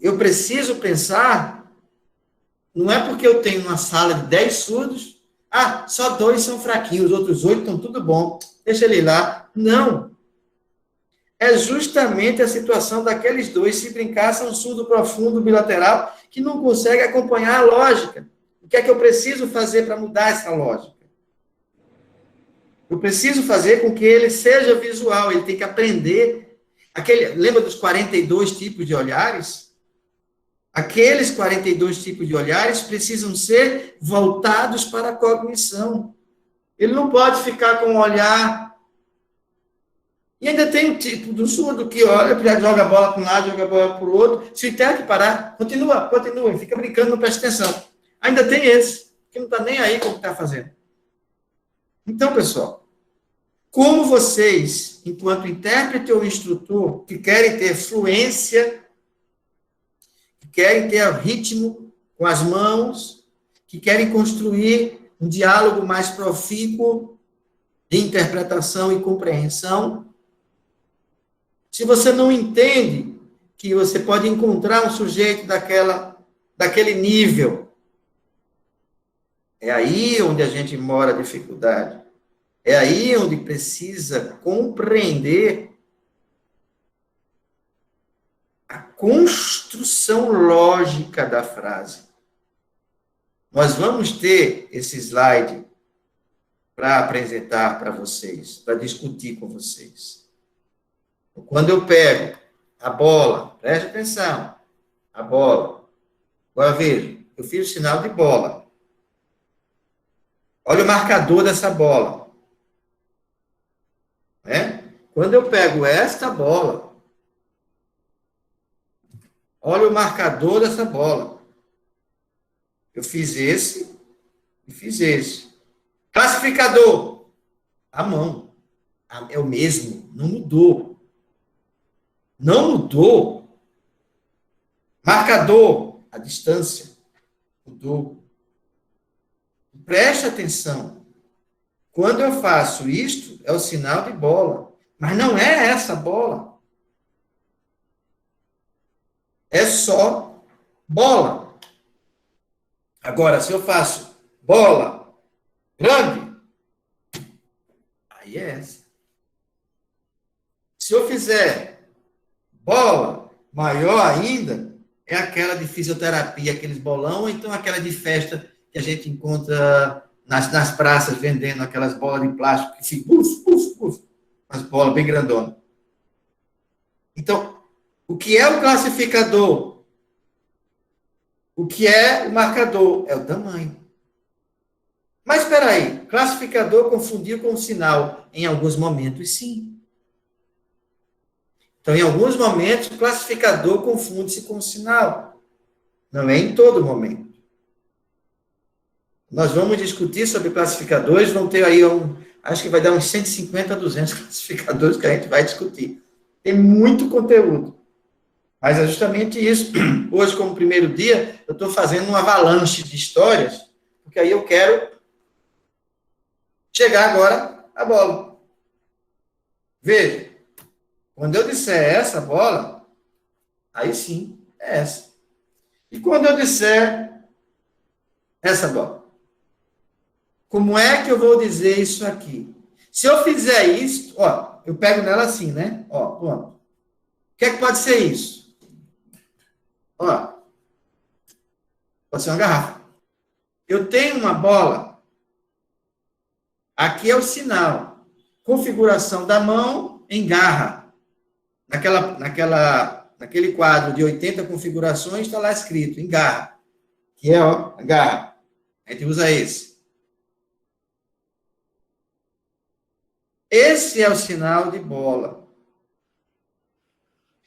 Eu preciso pensar, não é porque eu tenho uma sala de 10 surdos, só 2 são fraquinhos, os outros 8 estão tudo bom, deixa ele lá. Não. É justamente a situação daqueles 2, se brincar, são surdo profundo, bilateral, que não consegue acompanhar a lógica. O que é que eu preciso fazer para mudar essa lógica? Eu preciso fazer com que ele seja visual, ele tem que aprender. Lembra dos 42 tipos de olhares? Aqueles 42 tipos de olhares precisam ser voltados para a cognição. Ele não pode ficar com um olhar. E ainda tem o tipo do surdo que olha, joga a bola para um lado, joga a bola para o outro. Se o intérprete parar, continua, fica brincando, não presta atenção. Ainda tem esse, que não está nem aí com o que está fazendo. Então, pessoal, como vocês, enquanto intérprete ou instrutor, que querem ter fluência, que querem ter ritmo com as mãos, que querem construir um diálogo mais profícuo de interpretação e compreensão, se você não entende que você pode encontrar um sujeito daquele nível, é aí onde a gente mora a dificuldade. É aí onde precisa compreender a construção lógica da frase. Nós vamos ter esse slide para apresentar para vocês, para discutir com vocês. Quando eu pego a bola, preste atenção, a bola. Agora veja, eu fiz o sinal de bola. Olha o marcador dessa bola. Quando eu pego esta bola, olha o marcador dessa bola. Eu fiz esse e fiz esse. Classificador. A mão. É o mesmo. Não mudou. Não mudou. Marcador. A distância. Mudou. Preste atenção. Quando eu faço isto, é o sinal de bola. Mas não é essa bola. É só bola. Agora, se eu faço bola grande, aí é essa. Se eu fizer bola maior ainda, é aquela de fisioterapia, aqueles bolão, ou então aquela de festa que a gente encontra nas praças vendendo aquelas bolas de plástico que se As bolas bem grandonas. Então, o que é o classificador? O que é o marcador? É o tamanho. Mas espera aí, classificador confundiu com o sinal? Em alguns momentos, sim. Então, em alguns momentos, o classificador confunde-se com o sinal. Não é em todo momento. Nós vamos discutir sobre classificadores, vão ter aí, acho que vai dar uns 150 a 200 classificadores que a gente vai discutir. Tem muito conteúdo. Mas é justamente isso. Hoje, como primeiro dia, eu estou fazendo uma avalanche de histórias, porque aí eu quero chegar agora à bola. Veja, quando eu disser essa bola, aí sim, é essa. E quando eu disser essa bola? Como é que eu vou dizer isso aqui? Se eu fizer isso, ó, eu pego nela assim, né? Ó, pronto. O que é que pode ser isso? Ó, pode ser uma garrafa. Eu tenho uma bola. Aqui é o sinal. Configuração da mão em garra. Naquele quadro de 80 configurações, está lá escrito, em garra. Que é, ó, a garra. A gente usa esse. Esse é o sinal de bola.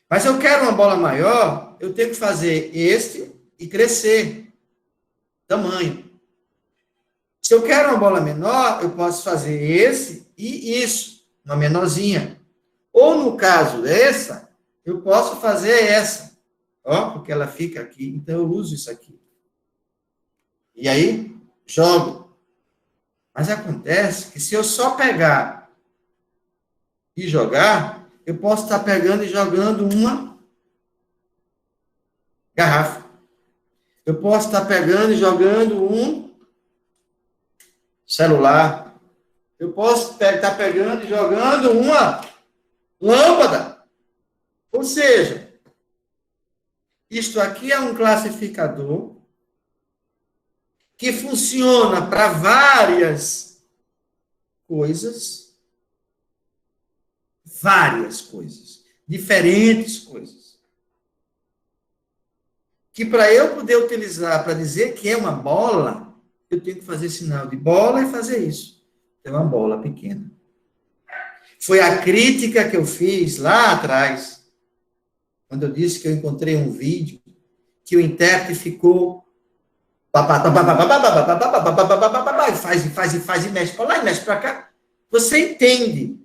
Mas se eu quero uma bola maior, eu tenho que fazer este e crescer. Tamanho. Se eu quero uma bola menor, eu posso fazer esse e isso. Uma menorzinha. Ou, no caso dessa, eu posso fazer essa. Ó, porque ela fica aqui. Então, eu uso isso aqui. E aí, jogo. Mas acontece que se eu só pegar e jogar, eu posso estar pegando e jogando uma garrafa. Eu posso estar pegando e jogando um celular. Eu posso estar pegando e jogando uma lâmpada. Ou seja, isto aqui é um classificador que funciona para várias coisas, diferentes coisas. Que para eu poder utilizar para dizer que é uma bola, eu tenho que fazer sinal de bola e fazer isso. É uma bola pequena. Foi a crítica que eu fiz lá atrás, quando eu disse que eu encontrei um vídeo que o intérprete ficou faz e mexe para lá e mexe para cá. Você entende,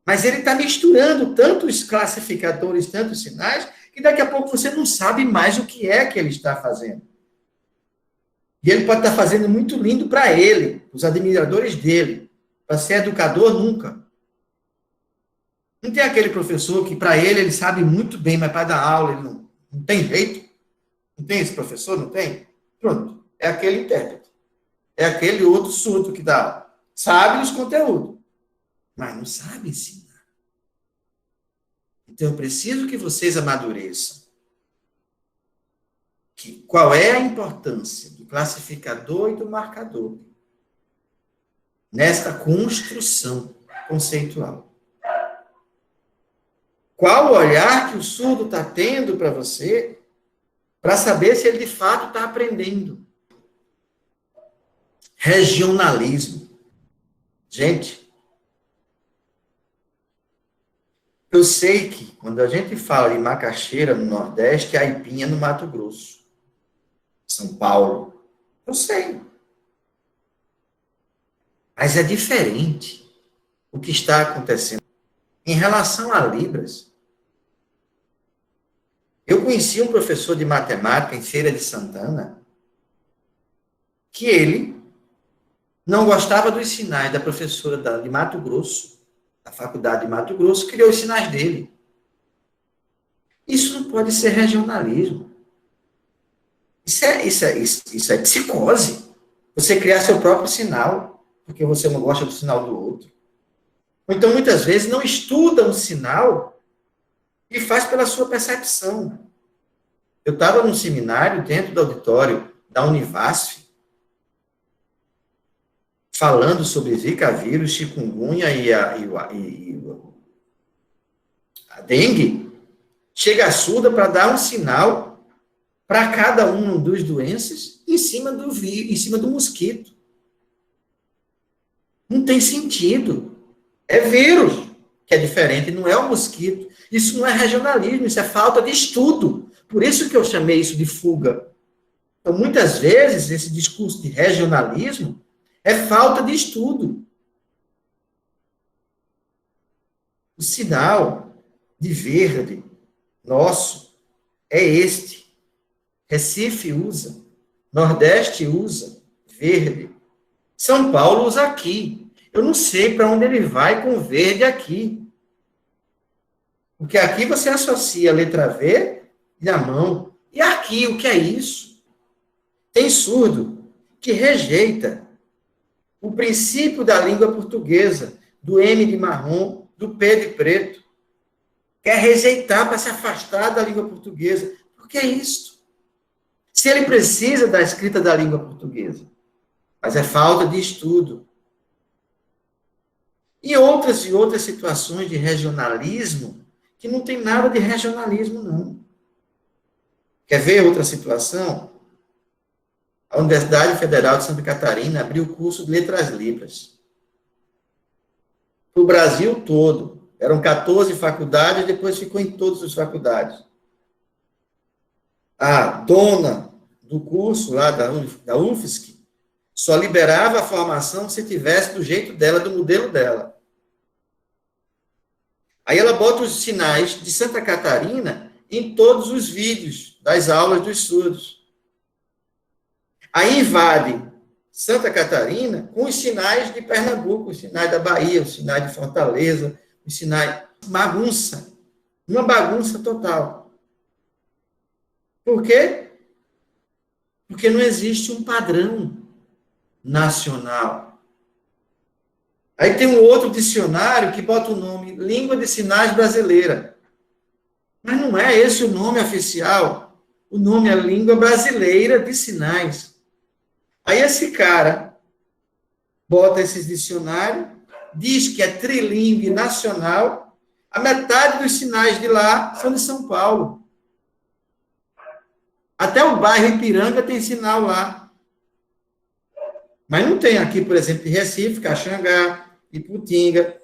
mas ele está misturando tantos classificadores, tantos sinais, que daqui a pouco você não sabe mais o que é que ele está fazendo. E ele pode estar fazendo muito lindo para ele, os admiradores dele. Para ser educador, nunca. Não tem aquele professor que, para ele sabe muito bem, mas para dar aula, ele não tem jeito. Não tem esse professor? Não tem? Pronto. É aquele intérprete. É aquele outro surdo que dá aula. Sabe os conteúdos, mas não sabe ensinar. Então, eu preciso que vocês amadureçam. Qual é a importância do classificador e do marcador nesta construção conceitual? Qual o olhar que o surdo está tendo para você para saber se ele de fato está aprendendo? Regionalismo. Gente, eu sei que quando a gente fala de macaxeira no Nordeste, é aipinha no Mato Grosso, São Paulo. Eu sei. Mas é diferente o que está acontecendo. Em relação a Libras, eu conheci um professor de matemática em Feira de Santana, que ele não gostava dos sinais da professora de Mato Grosso, da faculdade de Mato Grosso, criou os sinais dele. Isso não pode ser regionalismo. Isso é psicose. Você criar seu próprio sinal, porque você não gosta do sinal do outro. Ou então, muitas vezes, não estuda um sinal e faz pela sua percepção. Eu estava num seminário dentro do auditório da Univasf, falando sobre Zika vírus, chikungunya e a dengue, chega a surda para dar um sinal para cada uma das doenças em cima do mosquito. Não tem sentido. É vírus, que é diferente, não é o mosquito. Isso não é regionalismo, isso é falta de estudo. Por isso que eu chamei isso de fuga. Então, muitas vezes, esse discurso de regionalismo é falta de estudo. O sinal de verde nosso é este. Recife usa, Nordeste usa, verde. São Paulo usa aqui. Eu não sei para onde ele vai com verde aqui. Porque aqui você associa a letra V e a mão. E aqui, o que é isso? Tem surdo que rejeita o princípio da língua portuguesa, do M de marrom, do P de preto. Quer rejeitar para se afastar da língua portuguesa. Por que é isso? Se ele precisa da escrita da língua portuguesa. Mas é falta de estudo. E outras situações de regionalismo que não tem nada de regionalismo, não. Quer ver outra situação? A Universidade Federal de Santa Catarina abriu o curso de Letras Libras. Para o Brasil todo. Eram 14 faculdades, depois ficou em todas as faculdades. A dona do curso lá da UFSC só liberava a formação se tivesse do jeito dela, do modelo dela. Aí ela bota os sinais de Santa Catarina em todos os vídeos das aulas dos surdos. Aí invade Santa Catarina com os sinais de Pernambuco, os sinais da Bahia, os sinais de Fortaleza, os sinais... Bagunça. Uma bagunça total. Por quê? Porque não existe um padrão nacional. Aí tem um outro dicionário que bota o nome Língua de Sinais Brasileira. Mas não é esse o nome oficial. O nome é Língua Brasileira de Sinais. Aí esse cara bota esses dicionários, diz que é trilingue nacional, a metade dos sinais de lá são de São Paulo. Até o bairro Ipiranga tem sinal lá. Mas não tem aqui, por exemplo, de Recife, Caxangá, Iputinga,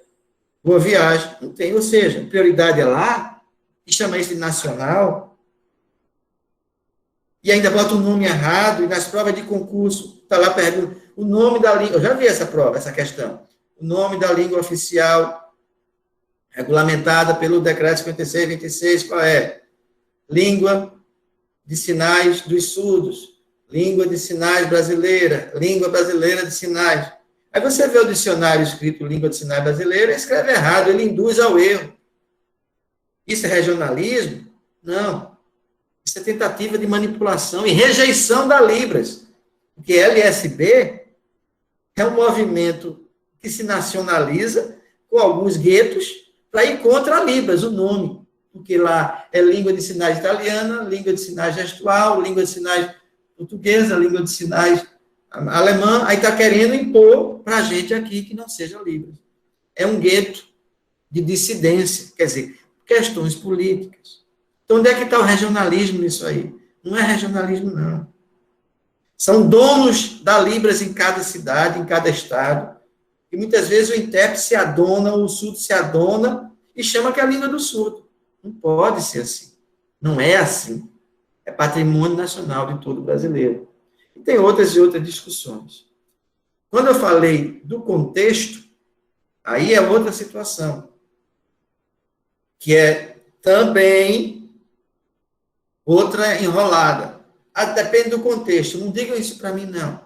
Boa Viagem. Não tem, ou seja, a prioridade é lá, e chama isso de nacional, e ainda bota o nome errado, e nas provas de concurso, está lá perguntando o nome da língua. Eu já vi essa prova, essa questão. O nome da língua oficial, regulamentada pelo Decreto 5626, qual é? Língua de Sinais dos Surdos, Língua de Sinais Brasileira, Língua Brasileira de Sinais. Aí você vê o dicionário escrito Língua de Sinais Brasileira, escreve errado, ele induz ao erro. Isso é regionalismo? Não. Isso é tentativa de manipulação e rejeição da Libras. Porque LSB é um movimento que se nacionaliza com alguns guetos para ir contra a Libras, o nome. Porque lá é língua de sinais italiana, língua de sinais gestual, língua de sinais portuguesa, língua de sinais alemã, aí está querendo impor para a gente aqui que não seja Libras. É um gueto de dissidência, quer dizer, questões políticas. Então, onde é que está o regionalismo nisso aí? Não é regionalismo, não. São donos da Libras em cada cidade, em cada estado, e muitas vezes o intérprete se adona, o surdo se adona, e chama que é a língua do surdo. Não pode ser assim. Não é assim. É patrimônio nacional de todo brasileiro. E tem outras e outras discussões. Quando eu falei do contexto, aí é outra situação, que é também outra enrolada. Depende do contexto. Não digam isso para mim, não.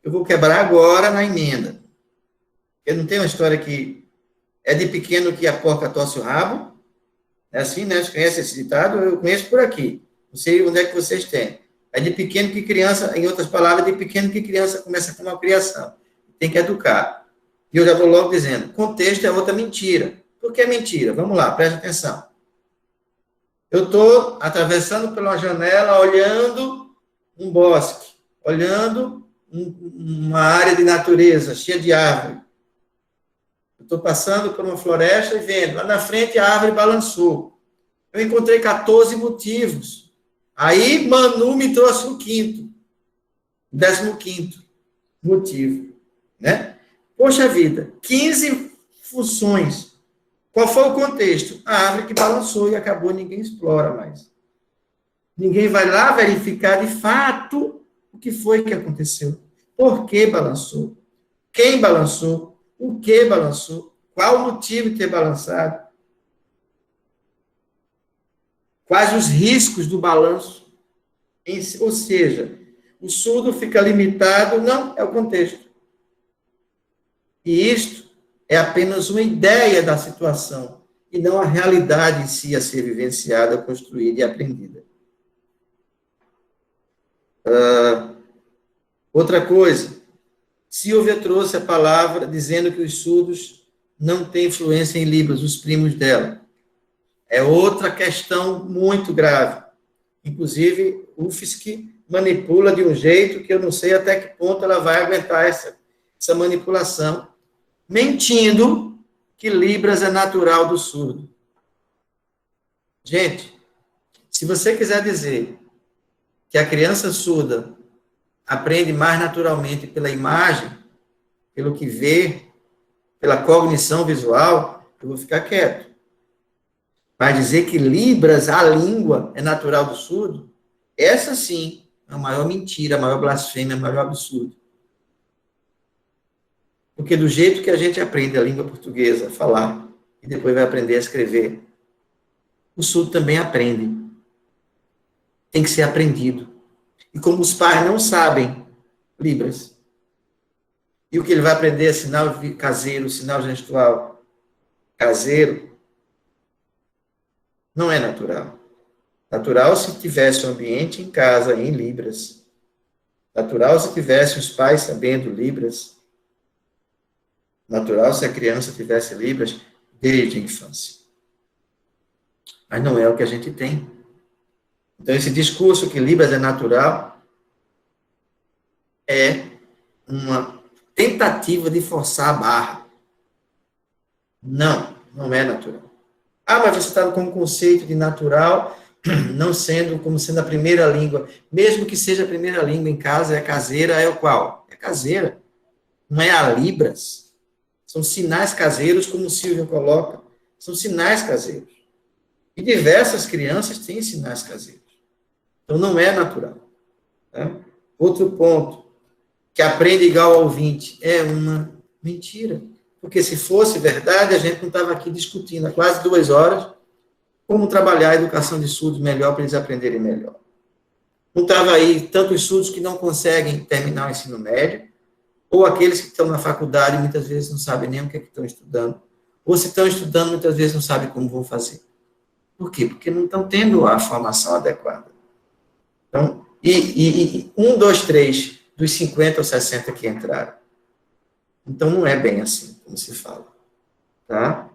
Eu vou quebrar agora na emenda. Eu não tenho uma história que é de pequeno que a porca torce o rabo. É assim, né? Vocês conhecem esse ditado? Eu conheço por aqui. Não sei onde é que vocês têm. É de pequeno que criança, em outras palavras, de pequeno que criança começa com uma criação. Tem que educar. E eu já vou logo dizendo, contexto é outra mentira. Por que mentira? Vamos lá, presta atenção. Eu estou atravessando pela janela, olhando um bosque, olhando uma área de natureza cheia de árvore. Eu estou passando por uma floresta e vendo, lá na frente a árvore balançou. Eu encontrei 14 motivos. Aí Manu me trouxe o 15º motivo, né? Poxa vida, 15 funções. Qual foi o contexto? A árvore que balançou e acabou, ninguém explora mais. Ninguém vai lá verificar de fato o que foi que aconteceu. Por que balançou? Quem balançou? O que balançou? Qual o motivo de ter balançado? Quais os riscos do balanço? Ou seja, o surdo fica limitado, não, é o contexto. E isto é apenas uma ideia da situação, e não a realidade em si a ser vivenciada, construída e aprendida. Outra coisa, Silvia trouxe a palavra dizendo que os surdos não têm influência em Libras, os primos dela. É outra questão muito grave. Inclusive, UFSC manipula de um jeito que eu não sei até que ponto ela vai aguentar essa manipulação, mentindo que Libras é natural do surdo. Gente, se você quiser dizer que a criança surda aprende mais naturalmente pela imagem, pelo que vê, pela cognição visual, eu vou ficar quieto. Mas dizer que Libras, a língua, é natural do surdo, essa sim é a maior mentira, a maior blasfêmia, o maior absurdo. Porque do jeito que a gente aprende a língua portuguesa a falar, e depois vai aprender a escrever, o surdo também aprende. Tem que ser aprendido. E como os pais não sabem Libras, e o que ele vai aprender é sinal caseiro, sinal gestual caseiro, não é natural. Natural se tivesse um ambiente em casa em Libras. Natural se tivesse os pais sabendo Libras. Natural se a criança tivesse Libras desde a infância. Mas não é o que a gente tem. Então, esse discurso que Libras é natural é uma tentativa de forçar a barra. Não, não é natural. Ah, mas você está com um conceito de natural, não sendo como sendo a primeira língua. Mesmo que seja a primeira língua em casa, é caseira, é o qual? É caseira. Não é a Libras. São sinais caseiros, como o Silvio coloca. São sinais caseiros. E diversas crianças têm sinais caseiros. Então, não é natural. Tá? Outro ponto, que aprende igual ao ouvinte, é uma mentira. Porque se fosse verdade, a gente não estava aqui discutindo há quase 2 horas como trabalhar a educação de surdos melhor para eles aprenderem melhor. Não estava aí tantos surdos que não conseguem terminar o ensino médio, ou aqueles que estão na faculdade e muitas vezes não sabem nem o que estão estudando, ou se estão estudando, muitas vezes não sabem como vão fazer. Por quê? Porque não estão tendo a formação adequada. Então, 1, 2, 3 dos 50 ou 60 que entraram. Então, não é bem assim como se fala. Tá?